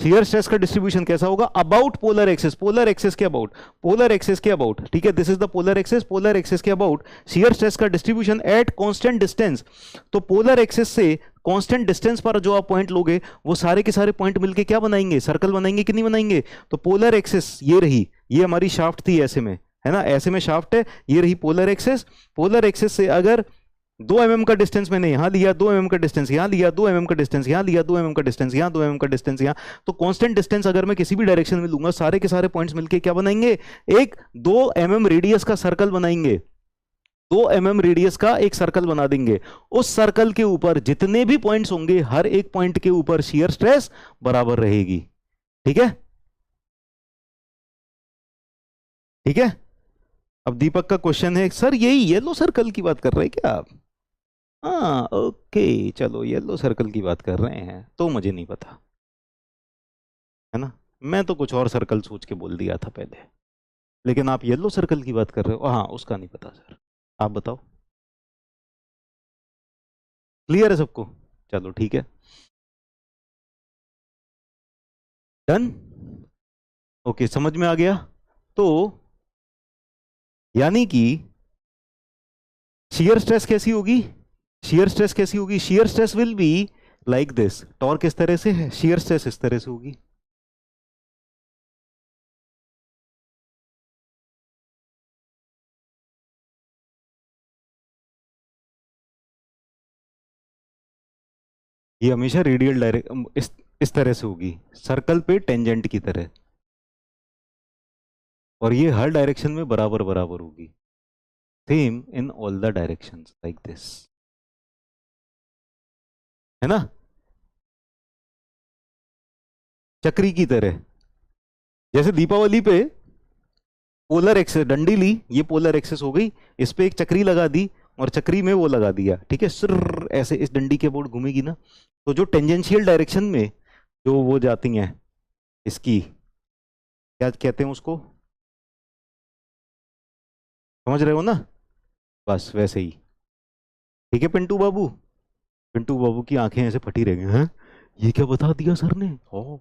shear stress का डिस्ट्रीब्यूशन कैसा होगा? About polar axis, polar axis के अबाउट, पोलर एक्सिस के अबाउट, ठीक है, this is the polar axis, polar axis के अबाउट शियर स्ट्रेस का डिस्ट्रीब्यूशन एट कांस्टेंट डिस्टेंस। तो पोलर एक्सिस से कांस्टेंट डिस्टेंस पर जो आप पॉइंट लोगे वो सारे के सारे पॉइंट मिलके क्या बनाएंगे? सर्कल बनाएंगे कि नहीं बनाएंगे? तो पोलर एक्सिस ये रही, ये हमारी शाफ्ट थी ऐसे में, है ना, ऐसे में शाफ्ट है, ये रही पोलर एक्सिस। पोलर एक्सिस से अगर 2 mm का डिस्टेंस मैंने यहां लिया, 2 mm का डिस्टेंस यहां लिया, 2 mm का डिस्टेंस यहां लिया, 2 mm का डिस्टेंस यहां, 2 mm का डिस्टेंस यहां, तो कांस्टेंट डिस्टेंस अगर मैं किसी भी डायरेक्शन में लूंगा सारे के सारे पॉइंट्स मिलके क्या बनाएंगे? एक 2 mm रेडियस का सर्कल बनाएंगे, 2 mm रेडियस का एक सर्कल बना देंगे। उस सर्कल के ऊपर जितने भी पॉइंट्स होंगे हर एक पॉइंट के ऊपर शियर स्ट्रेस बराबर रहेगी। ठीक है, ठीक है। अब दीपक का क्वेश्चन है, सर यही येलो सर्कल की बात कर रहे हैं क्या आप? हाँ ओके, चलो येलो सर्कल की बात कर रहे हैं तो मुझे नहीं पता, है ना, मैं तो कुछ और सर्कल सोच के बोल दिया था पहले, लेकिन आप येलो सर्कल की बात कर रहे हो। हाँ उसका नहीं पता सर, आप बताओ। क्लियर है सबको? चलो ठीक है, डन, ओके, समझ में आ गया। तो यानी कि शियर स्ट्रेस कैसी होगी? शियर स्ट्रेस कैसी होगी? Shear stress will be like this. Torque किस तरह से है, शियर स्ट्रेस इस तरह से होगी। ये हमेशा रेडियल डायरेक्ट इस तरह से होगी, सर्कल पे टेंजेंट की तरह, और ये हर डायरेक्शन में बराबर बराबर होगी, same in all the directions like this, है ना, चक्री की तरह। जैसे दीपावली पे पोलर एक्सेस डंडी ली, ये पोलर एक्सेस हो गई, इस पे एक चक्री लगा दी और चक्री में वो लगा दिया, ठीक है, सुर ऐसे इस डंडी के बोर्ड घूमेगी ना, तो जो टेंजेंशियल डायरेक्शन में जो वो जाती हैं, इसकी क्या कहते हैं उसको, समझ रहे हो ना, बस वैसे ही। ठीक है पिंटू बाबू, पिंटू बाबू की आंखें ऐसे फटी रह गई, हैं ये क्या बता दिया सर ने? ओ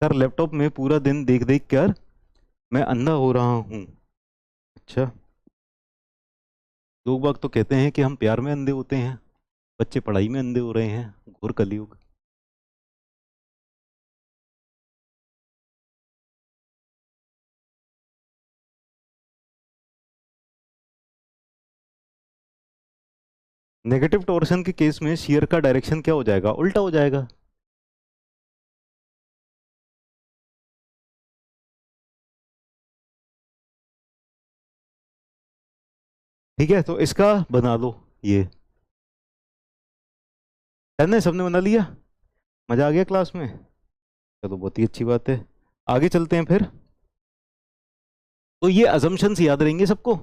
सर लैपटॉप में पूरा दिन देख देख कर मैं अंधा हो रहा हूँ। अच्छा, लोग बाग तो कहते हैं कि हम प्यार में अंधे होते हैं, बच्चे पढ़ाई में अंधे हो रहे हैं, घोर कलयुग। नेगेटिव टॉर्शन के केस में शियर का डायरेक्शन क्या हो जाएगा? उल्टा हो जाएगा। ठीक है, तो इसका बना लो ये, डन है, सबने बना लिया? मजा आ गया क्लास में? चलो बहुत ही अच्छी बात है, आगे चलते हैं फिर। तो ये अजम्पशंस याद रहेंगे सबको,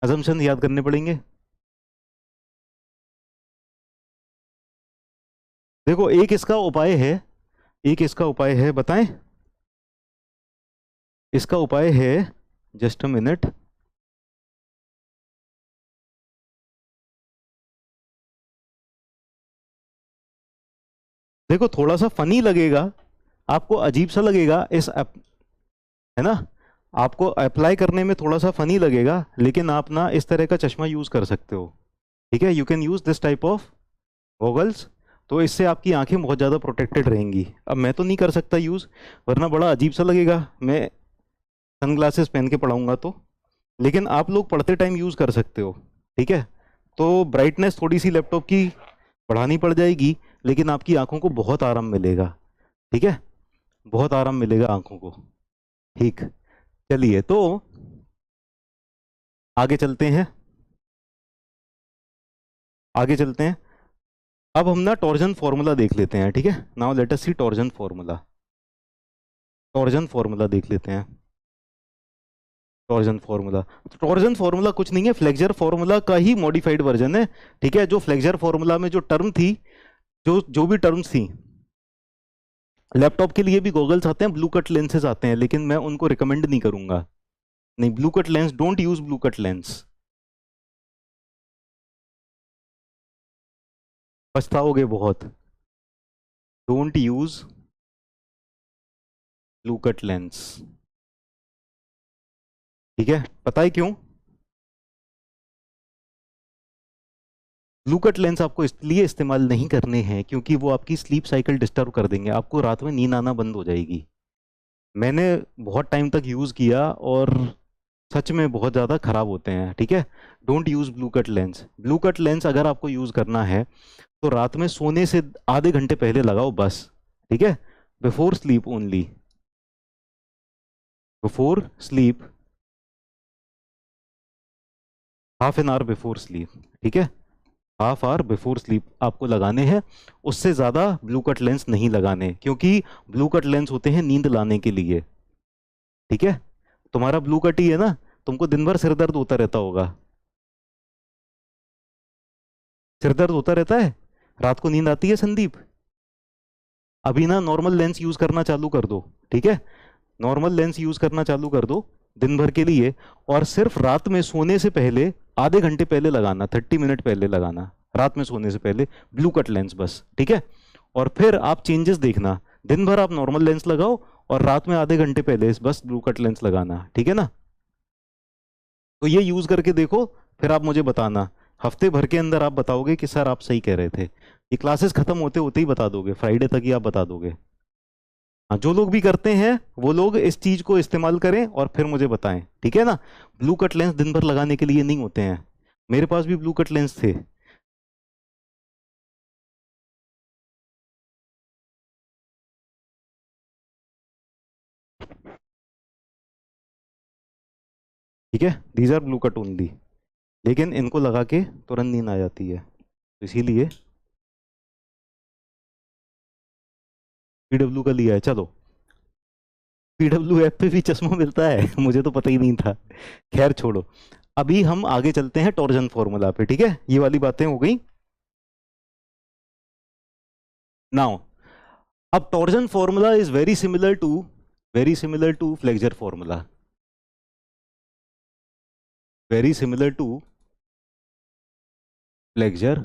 अजम्पशंस याद करने पड़ेंगे। देखो एक इसका उपाय है, एक इसका उपाय है, बताएं? इसका उपाय है, जस्ट अ मिनट, देखो थोड़ा सा फनी लगेगा आपको, अजीब सा लगेगा है ना, आपको अप्लाई करने में थोड़ा सा फनी लगेगा, लेकिन आप ना इस तरह का चश्मा यूज कर सकते हो। ठीक है, you can use this type of goggles, तो इससे आपकी आंखें बहुत ज़्यादा प्रोटेक्टेड रहेंगी। अब मैं तो नहीं कर सकता यूज़, वरना बड़ा अजीब सा लगेगा मैं सनग्लासेस पहन के पढ़ाऊंगा तो, लेकिन आप लोग पढ़ते टाइम यूज़ कर सकते हो। ठीक है, तो ब्राइटनेस थोड़ी सी लैपटॉप की बढ़ानी पड़ जाएगी, लेकिन आपकी आंखों को बहुत आराम मिलेगा। ठीक है, बहुत आराम मिलेगा आंखों को। ठीक, चलिए तो आगे चलते हैं, आगे चलते हैं। अब हम ना टॉर्जन फॉर्मूला देख लेते हैं। ठीक है, नाउ लेट अस सी टॉर्जन फॉर्मूला, टॉर्जन फॉर्मूला देख लेते हैं। टॉर्जन फॉर्मूला, तो टॉर्जन फॉर्मूला कुछ नहीं है, फ्लेक्सर फॉर्मूला का ही मॉडिफाइड वर्जन है। ठीक है, जो फ्लेक्सर फॉर्मूला में जो टर्म थी, जो जो भी टर्म्स थी, लैपटॉप के लिए भी गॉगल्स आते हैं, ब्लू कट लेंसेज आते हैं, लेकिन मैं उनको रिकमेंड नहीं करूंगा। नहीं, blue cut lens, don't use blue cut lens, पछताओगे बहुत। Don't use blue cut lens. ठीक है, पता है क्यों? ब्लू कट लेंस आपको इसलिए इस्तेमाल नहीं करने हैं क्योंकि वो आपकी स्लीप साइकिल डिस्टर्ब कर देंगे, आपको रात में नींद आना बंद हो जाएगी। मैंने बहुत टाइम तक यूज़ किया और सच में बहुत ज़्यादा ख़राब होते हैं। ठीक है, don't use blue cut lens. Blue cut lens अगर आपको यूज़ करना है तो रात में सोने से आधे घंटे पहले लगाओ बस। ठीक है, before sleep only, before sleep, half an hour before sleep. ठीक है, हाफ आवर बिफोर स्लीप आपको लगाने हैं, उससे ज़्यादा ब्लू कट लेंस नहीं लगाने, क्योंकि ब्लू कट लेंस होते हैं नींद लाने के लिए। ठीक है, तुम्हारा ब्लू कट ही है ना, तुमको दिन भर सिर दर्द होता रहता होगा, सिर दर्द होता रहता है, रात को नींद आती है संदीप? अभी ना नॉर्मल लेंस यूज करना चालू कर दो। ठीक है, नॉर्मल लेंस यूज करना चालू कर दो दिन भर के लिए, और सिर्फ रात में सोने से पहले आधे घंटे पहले लगाना, 30 मिनट पहले लगाना, रात में सोने से पहले ब्लू कट लेंस बस। ठीक है, और फिर आप चेंजेस देखना, दिन भर आप नॉर्मल लेंस लगाओ और रात में आधे घंटे पहले बस ब्लू कट लेंस लगाना। ठीक है ना, तो ये यूज करके देखो, फिर आप मुझे बताना, हफ्ते भर के अंदर आप बताओगे कि सर आप सही कह रहे थे। ये क्लासेस खत्म होते होते ही बता दोगे, फ्राइडे तक ही आप बता दोगे। हाँ, जो लोग भी करते हैं वो लोग इस चीज को इस्तेमाल करें और फिर मुझे बताएं। ठीक है ना, ब्लू कट लेंस दिन भर लगाने के लिए नहीं होते हैं, मेरे पास भी ब्लू कट लेंस थे। ठीक है, these are blue cut only, लेकिन इनको लगा के तुरंत नींद आ जाती है, तो इसीलिए पीडब्ल्यू का लिया है। चलो, पीडब्ल्यू ऐप पे भी चश्मा मिलता है मुझे तो पता ही नहीं था। खैर छोड़ो, अभी हम आगे चलते हैं टॉर्जन फॉर्मूला पे। ठीक है, ये वाली बातें हो गई। नाउ, अब torsion formula is very similar to flexure formula, very similar to flexure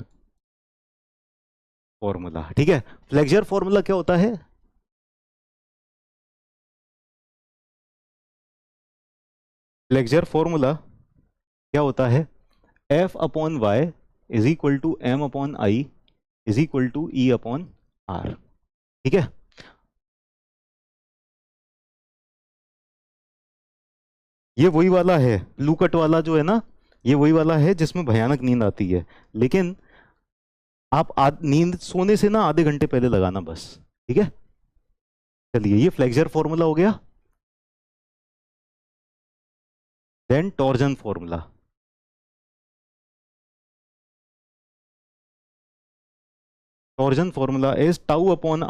formula. ठीक है, फ्लेक्सर फॉर्मूला क्या होता है? फ्लेक्सर फॉर्मूला क्या होता है? F upon Y is equal to M upon I is equal to E upon R. ठीक है, ये वही वाला है, ब्लू कट वाला जो है ना, ये वही वाला है जिसमें भयानक नींद आती है, लेकिन आप नींद सोने से ना आधे घंटे पहले लगाना बस। ठीक है, चलिए, ये फ्लेक्सर फॉर्मूला हो गया। Then torsion formula, torsion formula is tau upon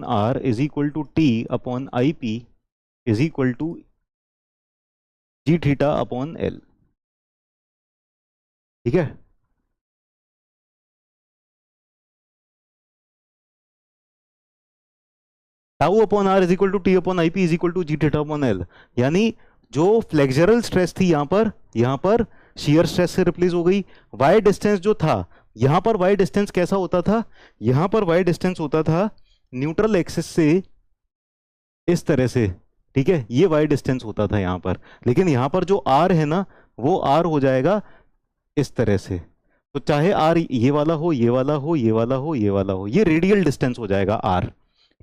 R is equal to T upon I P is equal to G theta upon L. ठीक है, tau upon R is equal to T upon I P is equal to G theta upon L, यानी जो flexural stress थी यहाँ पर shear stress से replace हो गई। वाई डिस्टेंस जो था यहाँ पर, वाई डिस्टेंस कैसा होता था? यहाँ पर वाई डिस्टेंस होता था न्यूट्रल एक्सिस से इस तरह से। ठीक है, ये वाई डिस्टेंस होता था यहाँ पर, लेकिन यहाँ पर जो आर है ना, वो आर हो जाएगा इस तरह से। तो चाहे आर ये वाला हो, ये वाला हो, ये वाला हो, ये वाला हो, ये रेडियल डिस्टेंस हो जाएगा आर।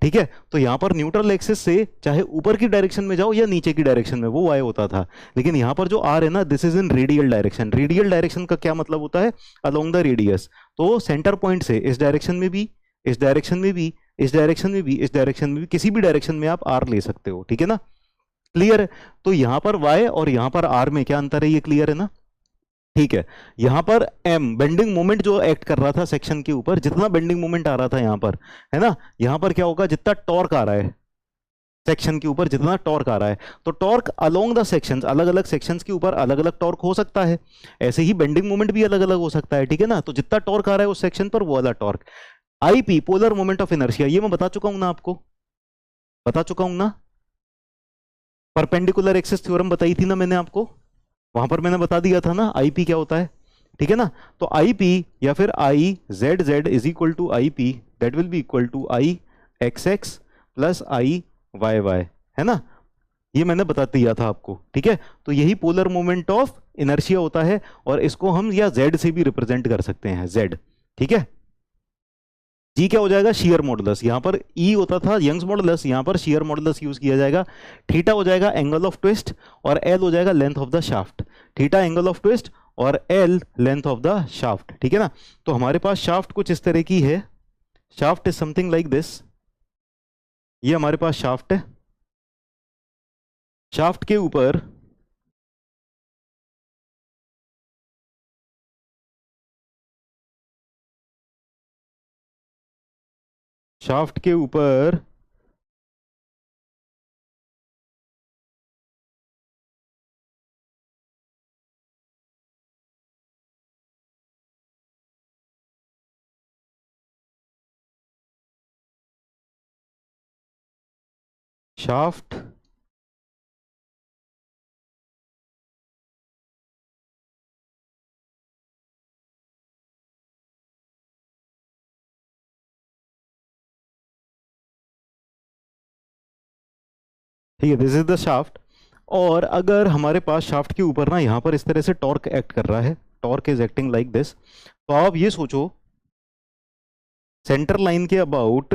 ठीक है, तो यहां पर न्यूट्रल एक्सिस से चाहे ऊपर की डायरेक्शन में जाओ या नीचे की डायरेक्शन में, वो वाई होता था, लेकिन यहां पर जो आर है ना, this is in radial direction. Radial direction का क्या मतलब होता है? Along the radius. तो सेंटर पॉइंट से इस डायरेक्शन में भी, इस डायरेक्शन में भी, इस डायरेक्शन में भी, इस डायरेक्शन में भी, किसी भी डायरेक्शन में आप आर ले सकते हो। ठीक है ना, क्लियर है? तो यहां पर वाई और यहां पर आर में क्या अंतर है, ये क्लियर है ना? ठीक है, यहां पर एम बेंडिंग मोमेंट जो एक्ट कर रहा था सेक्शन के ऊपर, जितना बेंडिंग मोमेंट आ रहा था यहां पर, है ना, यहां पर क्या होगा, जितना टॉर्क आ रहा है, सेक्शन के ऊपर जितना टॉर्क आ रहा है, तो टॉर्क अलोंग द सेक्शंस, अलग अलग सेक्शंस के ऊपर अलग अलग टॉर्क हो सकता है। ऐसे ही बेंडिंग मोमेंट भी अलग अलग हो सकता है, ठीक है ना। तो जितना टॉर्क आ रहा है उस सेक्शन पर, वो वाला torque. IP polar moment of inertia, ये मैं बता चुका हूं ना आपको, बता चुका हूं ना। परपेंडिकुलर एक्सिस थ्योरम बताई थी ना मैंने आपको, वहां पर मैंने बता दिया था ना आईपी क्या होता है, ठीक है ना। तो आईपी या फिर I Z Z is equal to I P, that will be equal to I X X plus I Y Y, है ना। ये मैंने बता दिया था आपको, ठीक है। तो यही पोलर मोमेंट ऑफ इनर्शिया होता है, और इसको हम या जेड से भी रिप्रेजेंट कर सकते हैं, जेड, ठीक है। जी क्या हो जाएगा, शियर मॉडुलस, यहां पर ई होता था यंग्स मॉडुलस, यहां पर शियर मॉडुलस यूज किया जाएगा। थीटा हो जाएगा एंगल ऑफ ट्विस्ट, और एल हो जाएगा length of the shaft. Theta angle of twist और L length of the shaft, ठीक है ना। तो हमारे पास शाफ्ट कुछ इस तरह की है, shaft is something like this, ये हमारे पास शाफ्ट है। शाफ्ट के ऊपर शाफ्ट के ऊपर शाफ्ट ठीक है, दिस इज द शाफ्ट। और अगर हमारे पास शाफ्ट के ऊपर ना यहाँ पर इस तरह से टॉर्क एक्ट कर रहा है, torque is acting like this, तो आप ये सोचो सेंटर लाइन के अबाउट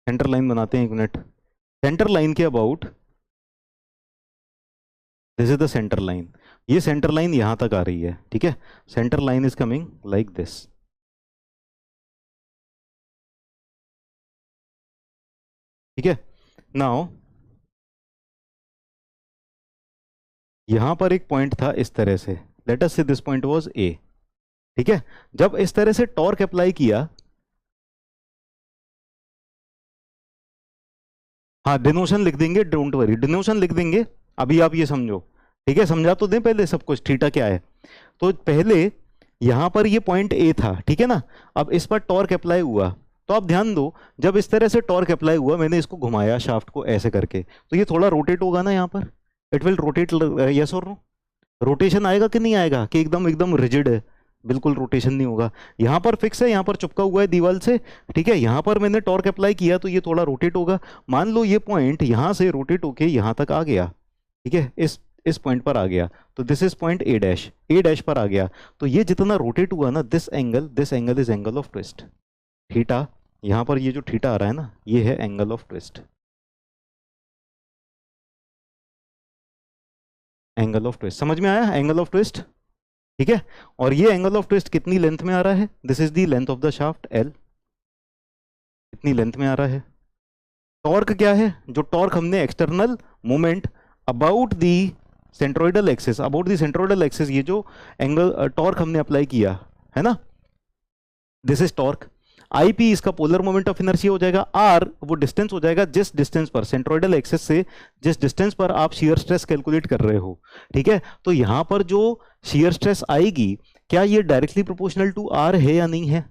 सेंटर लाइन बनाते हैं, एक मिनट। सेंटर लाइन के about this is the centre line, ये सेंटर लाइन यहां तक आ रही है, ठीक है। Centre line is coming like this, ठीक है। नाउ यहां पर एक पॉइंट था इस तरह से, लेट अस से दिस पॉइंट वाज ए, ठीक है। जब इस तरह से टॉर्क अप्लाई किया, हाँ डिनोशन लिख देंगे, डोंट वरी डिनोशन लिख देंगे। अभी आप ये समझो, ठीक है, समझा तो दें पहले सब कुछ, थीटा क्या है। तो पहले यहां पर ये पॉइंट ए था, ठीक है ना। अब इस पर टॉर्क अप्लाई हुआ, तो आप ध्यान दो, जब इस तरह से टॉर्क अप्लाई हुआ, मैंने इसको घुमाया शाफ्ट को ऐसे करके, तो ये थोड़ा रोटेट होगा ना यहाँ पर, इट विल रोटेट, यस और नो। रोटेशन आएगा कि नहीं आएगा, कि एकदम एकदम रिजिड है, बिल्कुल रोटेशन नहीं होगा। यहाँ पर फिक्स है, यहाँ पर चिपका हुआ है दीवार से, ठीक है। यहाँ पर मैंने टॉर्क अप्लाई किया तो ये थोड़ा रोटेट होगा। मान लो ये पॉइंट यहाँ से रोटेट होके यहाँ तक आ गया, ठीक है, इस पॉइंट पर आ गया, तो this is point A dash पर आ गया। तो ये जितना रोटेट हुआ ना, this angle is angle of twist, theta. यहाँ पर ये जो थीटा आ रहा है ना, ये है angle of twist, angle of twist, समझ में आया, एंगल ऑफ ट्विस्ट, ठीक है। और ये एंगल ऑफ ट्विस्ट कितनी लेंथ में आ रहा है, this is the length of the shaft L, कितनी लेंथ में आ रहा है। टॉर्क क्या है, जो टॉर्क हमने external moment about the centroidal axis, about the centroidal axis, ये जो एंगल टॉर्क हमने अप्लाई किया है ना, दिस इज टॉर्क। आईपी इसका पोलर मोमेंट ऑफ इनर्शिया हो जाएगा, आर वो डिस्टेंस हो जाएगा जिस डिस्टेंस पर सेंट्रोइडल एक्सिस से, जिस डिस्टेंस पर आप शियर स्ट्रेस कैलकुलेट कर रहे हो, ठीक है। तो यहां पर जो शियर स्ट्रेस आएगी, क्या ये डायरेक्टली प्रोपोर्शनल टू आर है या नहीं है,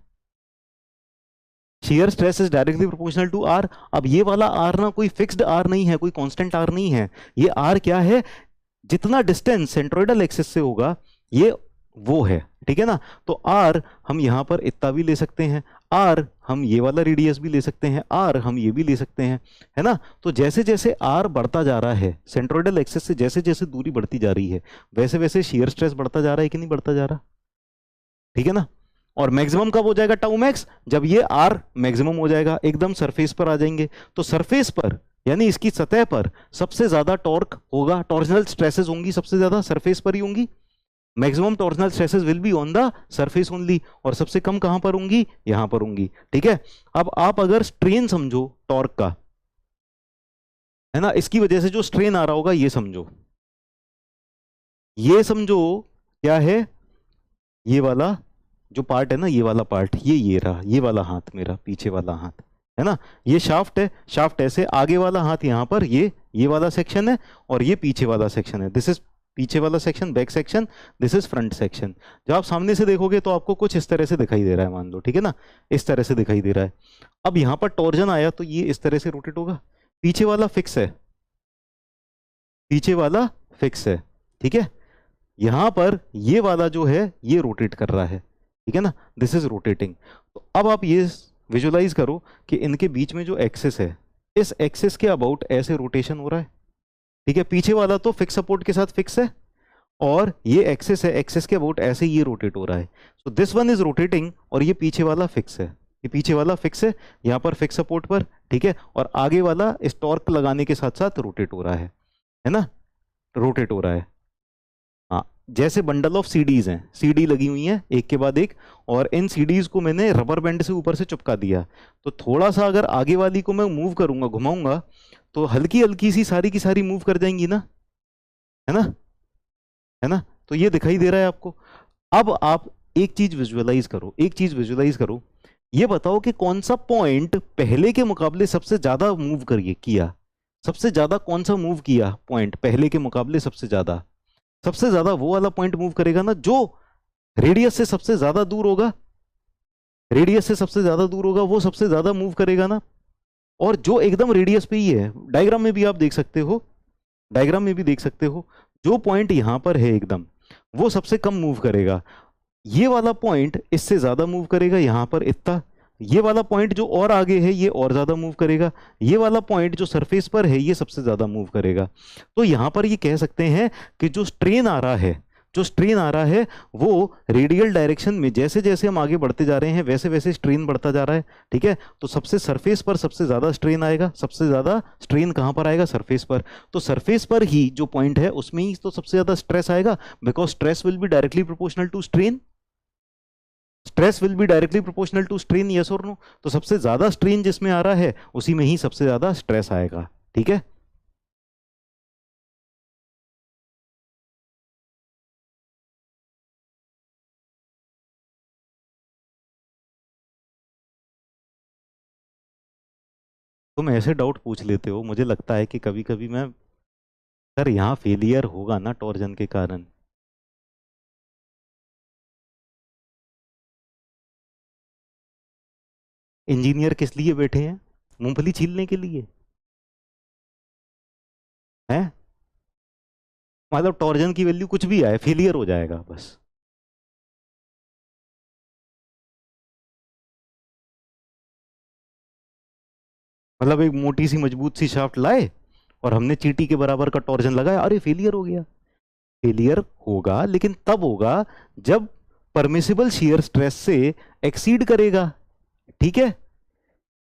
shear stress is directly proportional to R. अब ये वाला आर ना कोई फिक्स्ड आर नहीं है, कोई कांस्टेंट आर नहीं है, ये आर क्या है, जितना डिस्टेंस सेंट्रोइडल एक्सिस से होगा ये वो है, ठीक है ना। तो आर हम यहां पर इतना भी ले सकते हैं, आर हम ये वाला रेडियस भी ले सकते हैं, आर हम ये भी ले सकते हैं, है ना। तो जैसे जैसे आर बढ़ता जा रहा है सेंट्रोइडल एक्सिस से, जैसे जैसे दूरी बढ़ती जा रही है, वैसे वैसे शियर स्ट्रेस बढ़ता जा रहा है कि नहीं बढ़ता जा रहा, ठीक है ना। और मैक्सिमम कब हो जाएगा टाउ मैक्स, जब ये आर मैक्सिमम हो जाएगा, एकदम सरफेस पर आ जाएंगे। तो सरफेस पर यानी इसकी सतह पर सबसे ज्यादा टॉर्क होगा, टॉर्जनल स्ट्रेसेस होंगी सबसे ज्यादा सरफेस पर ही होंगी, maximum torsional stresses will be on the surface only. और सबसे कम कहां पर होंगी, यहां पर होंगी, ठीक है। अब आप अगर स्ट्रेन समझो टॉर्क का, है ना, इसकी वजह से जो स्ट्रेन आ रहा होगा ये समझो, ये समझो क्या है, ये वाला जो पार्ट है ना, ये वाला पार्ट, ये रहा, ये वाला हाथ मेरा, पीछे वाला हाथ है ना, ये शाफ्ट है, शाफ्ट ऐसे, आगे वाला हाथ यहाँ पर, ये वाला सेक्शन है, और ये पीछे वाला सेक्शन है। दिस इज पीछे वाला section, back section, this is front section. जब आप सामने से देखोगे तो आपको कुछ इस तरह से दिखाई दे रहा है, मान लो, ठीक है ना, इस तरह से दिखाई दे रहा है। अब यहाँ पर टॉर्जन आया तो ये इस तरह से रोटेट होगा, पीछे वाला फिक्स है, पीछे वाला फिक्स है, ठीक है। यहां पर ये वाला जो है ये रोटेट कर रहा है, ठीक है ना, दिस इज रोटेटिंग। तो अब आप ये विजुलाइज करो कि इनके बीच में जो एक्सिस है, इस एक्सिस के अबाउट ऐसे रोटेशन हो रहा है, ठीक है। पीछे वाला तो फिक्स सपोर्ट के साथ फिक्स है, और ये एक्सिस है, एक्सिस के अबाउट ऐसे ये रोटेट हो रहा है। So this one is rotating, और ये पीछे वाला फिक्स है, ये पीछे वाला फिक्स है यहाँ पर फिक्स सपोर्ट पर, ठीक है। और आगे वाला इस टॉर्क लगाने के साथ साथ रोटेट हो रहा है ना, रोटेट हो रहा है। हाँ, जैसे बंडल ऑफ सीडीज हैं, सीडी लगी हुई हैं एक के बाद एक, और इन सीडीज को मैंने रबर बैंड से ऊपर से चिपका दिया, तो थोड़ा सा अगर आगे वाली को मैं मूव करूंगा, घुमाऊंगा, तो हल्की हल्की सी सारी की सारी मूव कर जाएंगी ना, है ना, है ना। तो ये दिखाई दे रहा है आपको। अब आप एक चीज विजुअलाइज करो, एक चीज विजुअलाइज करो, ये बताओ कि कौन सा पॉइंट पहले के मुकाबले सबसे ज्यादा मूव करिए किया, सबसे ज्यादा कौन सा मूव किया पॉइंट पहले के मुकाबले सबसे ज्यादा। सबसे ज्यादा वो वाला पॉइंट मूव करेगा ना जो रेडियस से सबसे ज्यादा दूर होगा, रेडियस से सबसे ज्यादा दूर होगा वो सबसे ज्यादा मूव करेगा ना। और जो एकदम रेडियस पे ही है, डायग्राम में भी आप देख सकते हो, डायग्राम में भी देख सकते हो, जो पॉइंट यहां पर है एकदम, वो सबसे कम मूव करेगा। ये वाला पॉइंट इससे ज्यादा मूव करेगा, यहां पर इतना। ये वाला पॉइंट जो और आगे है ये और ज्यादा मूव करेगा। ये वाला पॉइंट जो सरफेस पर है ये सबसे ज्यादा मूव करेगा। तो यहां पर ये कह सकते हैं कि जो स्ट्रेन आ रहा है, जो स्ट्रेन आ रहा है वो रेडियल डायरेक्शन में, जैसे जैसे हम आगे बढ़ते जा रहे हैं वैसे वैसे स्ट्रेन बढ़ता जा रहा है, ठीक है। तो सबसे सरफेस पर सबसे ज्यादा स्ट्रेन आएगा, सबसे ज्यादा स्ट्रेन कहां पर आएगा, सरफेस पर। तो सरफेस पर ही जो पॉइंट है उसमें ही तो सबसे ज्यादा स्ट्रेस आएगा, because stress will be directly proportional to strain, stress will be directly proportional to strain, yes और नो। तो सबसे ज्यादा स्ट्रेन जिसमें आ रहा है उसी में ही सबसे ज्यादा स्ट्रेस आएगा, ठीक है। तुम ऐसे डाउट पूछ लेते हो, मुझे लगता है कि कभी कभी मैं, सर यहाँ फेलियर होगा ना टॉर्जन के कारण। इंजीनियर किस लिए बैठे हैं, मूंगफली छीलने के लिए है। मतलब टॉर्जन की वैल्यू कुछ भी आए फेलियर हो जाएगा बस। मतलब एक मोटी सी मजबूत सी शाफ्ट लाए और हमने चींटी के बराबर का टॉर्जन लगाया, अरे फेलियर हो गया। फेलियर होगा लेकिन तब होगा जब परमिसिबल शियर स्ट्रेस से एक्सीड करेगा, ठीक है।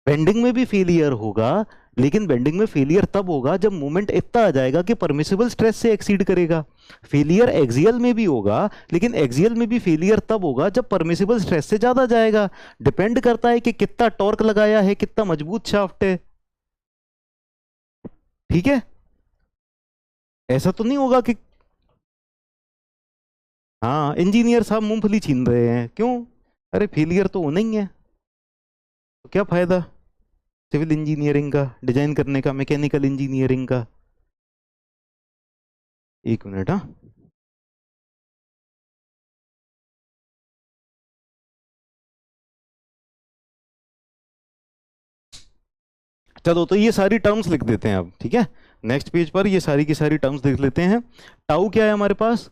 बेंडिंग में भी फेलियर होगा, लेकिन बेंडिंग में फेलियर तब होगा जब मोमेंट इतना आ जाएगा कि परमिसिबल स्ट्रेस से एक्सीड करेगा। फेलियर एक्सियल में भी होगा, लेकिन एक्सियल में भी फेलियर तब होगा जब परमिसिबल स्ट्रेस से ज्यादा जाएगा। डिपेंड करता है कि कितना टॉर्क लगाया है, कितना मजबूत शाफ्ट है, ठीक है। ऐसा तो नहीं होगा कि हाँ इंजीनियर साहब मूंगफली छीन रहे हैं, क्यों, अरे फेलियर तो होना ही है, तो क्या फायदा सिविल इंजीनियरिंग का, डिजाइन करने का, मैकेनिकल इंजीनियरिंग का। एक मिनट, हाँ। चलो तो ये सारी टर्म्स लिख देते हैं अब, ठीक है। नेक्स्ट पेज पर ये सारी की सारी टर्म्स लिख लेते हैं। टाउ क्या है हमारे पास,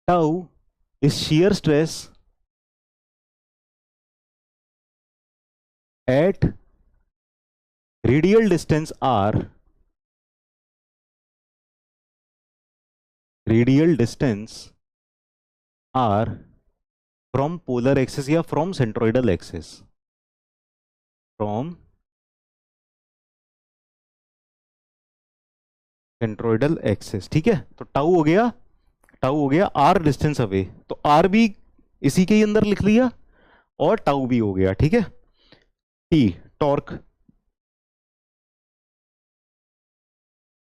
tau is shear stress at radial distance R, radial distance R from polar axis या from centroidal axis, from centroidal axis, ठीक है। तो टाउ हो गया, टाउ हो गया आर डिस्टेंस अवे, तो आर भी इसी के ही अंदर लिख लिया, और टाउ भी हो गया, ठीक है। T torque,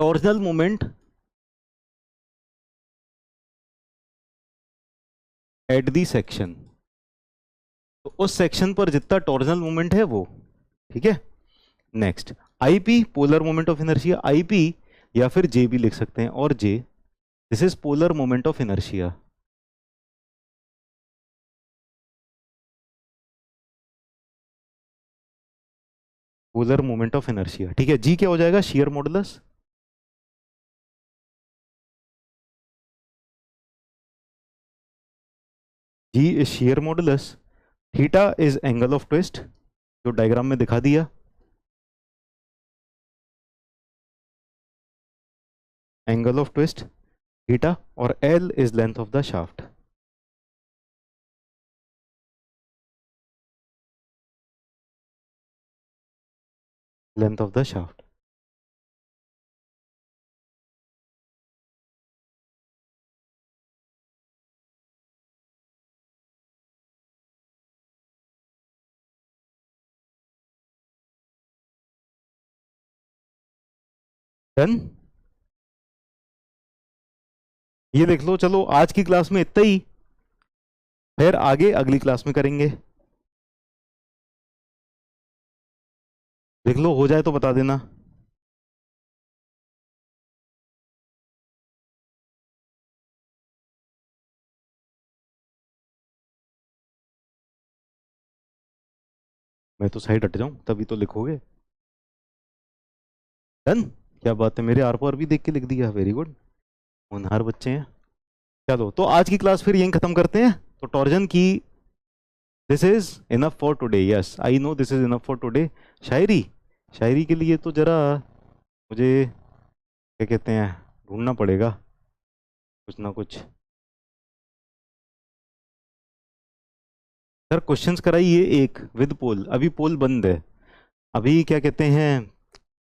torsional moment at the section, तो उस सेक्शन पर जितना टॉर्जनल मोमेंट है वो, ठीक है। Next IP, polar moment of inertia, IP या फिर जे भी लिख सकते हैं, और J this is polar moment of inertia. Polar moment of inertia, ठीक है। जी क्या हो जाएगा, shear modulus. G is shear modulus, theta is angle of twist, जो डायग्राम में दिखा दिया, एंगल ऑफ ट्विस्ट थीटा, और L is length of the shaft. Length of the shaft. Done, ये देख लो। चलो आज की क्लास में इतना ही, फिर आगे अगली क्लास में करेंगे। देख लो हो जाए तो बता देना। मैं तो साइड हट जाऊं तभी तो लिखोगे। डन, क्या बात है, मेरे आर पार भी देख के लिख दिया, वेरी गुड, होनहार बच्चे हैं। चलो तो आज की क्लास फिर यहीं खत्म करते हैं। तो टॉर्जन की this is enough for today, yes I know this is enough for today. शायरी, शायरी के लिए तो जरा मुझे क्या कहते हैं, ढूंढना पड़ेगा कुछ ना कुछ। सर क्वेश्चंस कराइए एक विद पोल, अभी पोल बंद है। अभी क्या कहते हैं,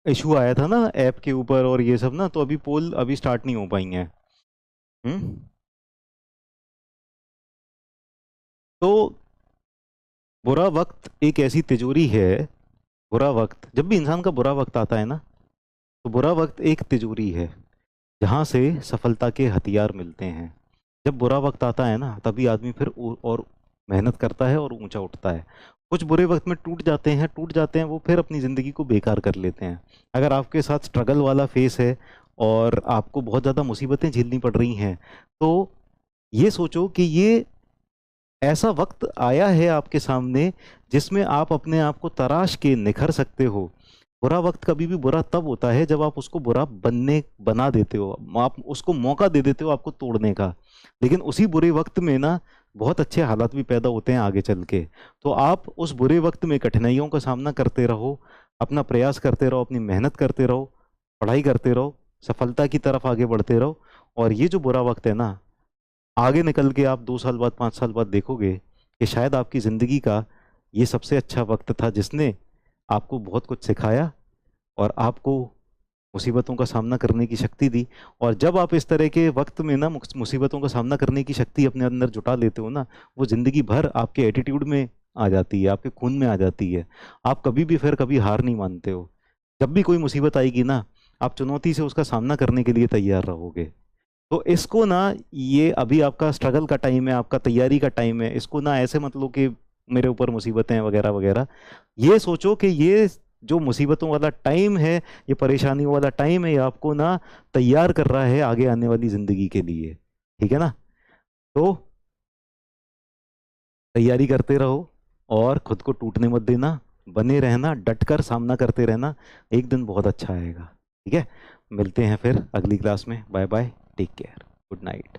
इशू आया था ना ऐप के ऊपर और ये सब ना, तो अभी पोल अभी स्टार्ट नहीं हो पाई हैं। तो बुरा वक्त एक ऐसी तिजोरी है, बुरा वक्त जब भी इंसान का बुरा वक्त आता है ना, तो बुरा वक्त एक तिजोरी है जहाँ से सफलता के हथियार मिलते हैं। जब बुरा वक्त आता है ना, तभी आदमी फिर और मेहनत करता है और ऊंचा उठता है। कुछ बुरे वक्त में टूट जाते हैं वो, फिर अपनी ज़िंदगी को बेकार कर लेते हैं। अगर आपके साथ स्ट्रगल वाला फेस है और आपको बहुत ज़्यादा मुसीबतें झेलनी पड़ रही हैं, तो ये सोचो कि ये ऐसा वक्त आया है आपके सामने जिसमें आप अपने आप को तराश के निखर सकते हो। बुरा वक्त कभी भी बुरा तब होता है जब आप उसको बुरा बना देते हो, आप उसको मौका दे देते हो आपको तोड़ने का। लेकिन उसी बुरे वक्त में ना बहुत अच्छे हालात भी पैदा होते हैं आगे चल के। तो आप उस बुरे वक्त में कठिनाइयों का सामना करते रहो, अपना प्रयास करते रहो, अपनी मेहनत करते रहो, पढ़ाई करते रहो, सफलता की तरफ आगे बढ़ते रहो। और ये जो बुरा वक्त है ना, आगे निकल के आप 2 साल बाद 5 साल बाद देखोगे कि शायद आपकी ज़िंदगी का ये सबसे अच्छा वक्त था जिसने आपको बहुत कुछ सिखाया और आपको मुसीबतों का सामना करने की शक्ति दी। और जब आप इस तरह के वक्त में ना मुसीबतों का सामना करने की शक्ति अपने अंदर जुटा लेते हो ना, वो ज़िंदगी भर आपके एटीट्यूड में आ जाती है, आपके खून में आ जाती है। आप कभी भी फिर कभी हार नहीं मानते हो। जब भी कोई मुसीबत आएगी ना, आप चुनौती से उसका सामना करने के लिए तैयार रहोगे। तो इसको ना, ये अभी आपका स्ट्रगल का टाइम है, आपका तैयारी का टाइम है, इसको ना ऐसे मत लो कि मेरे ऊपर मुसीबतें हैं वगैरह वगैरह। ये सोचो कि ये जो मुसीबतों वाला टाइम है, ये परेशानियों वाला टाइम है, ये आपको ना तैयार कर रहा है आगे आने वाली जिंदगी के लिए। ठीक है ना। तो तैयारी करते रहो और खुद को टूटने मत देना, बने रहना, डटकर सामना करते रहना, एक दिन बहुत अच्छा आएगा। ठीक है, मिलते हैं फिर अगली क्लास में। Bye bye, take care, good night.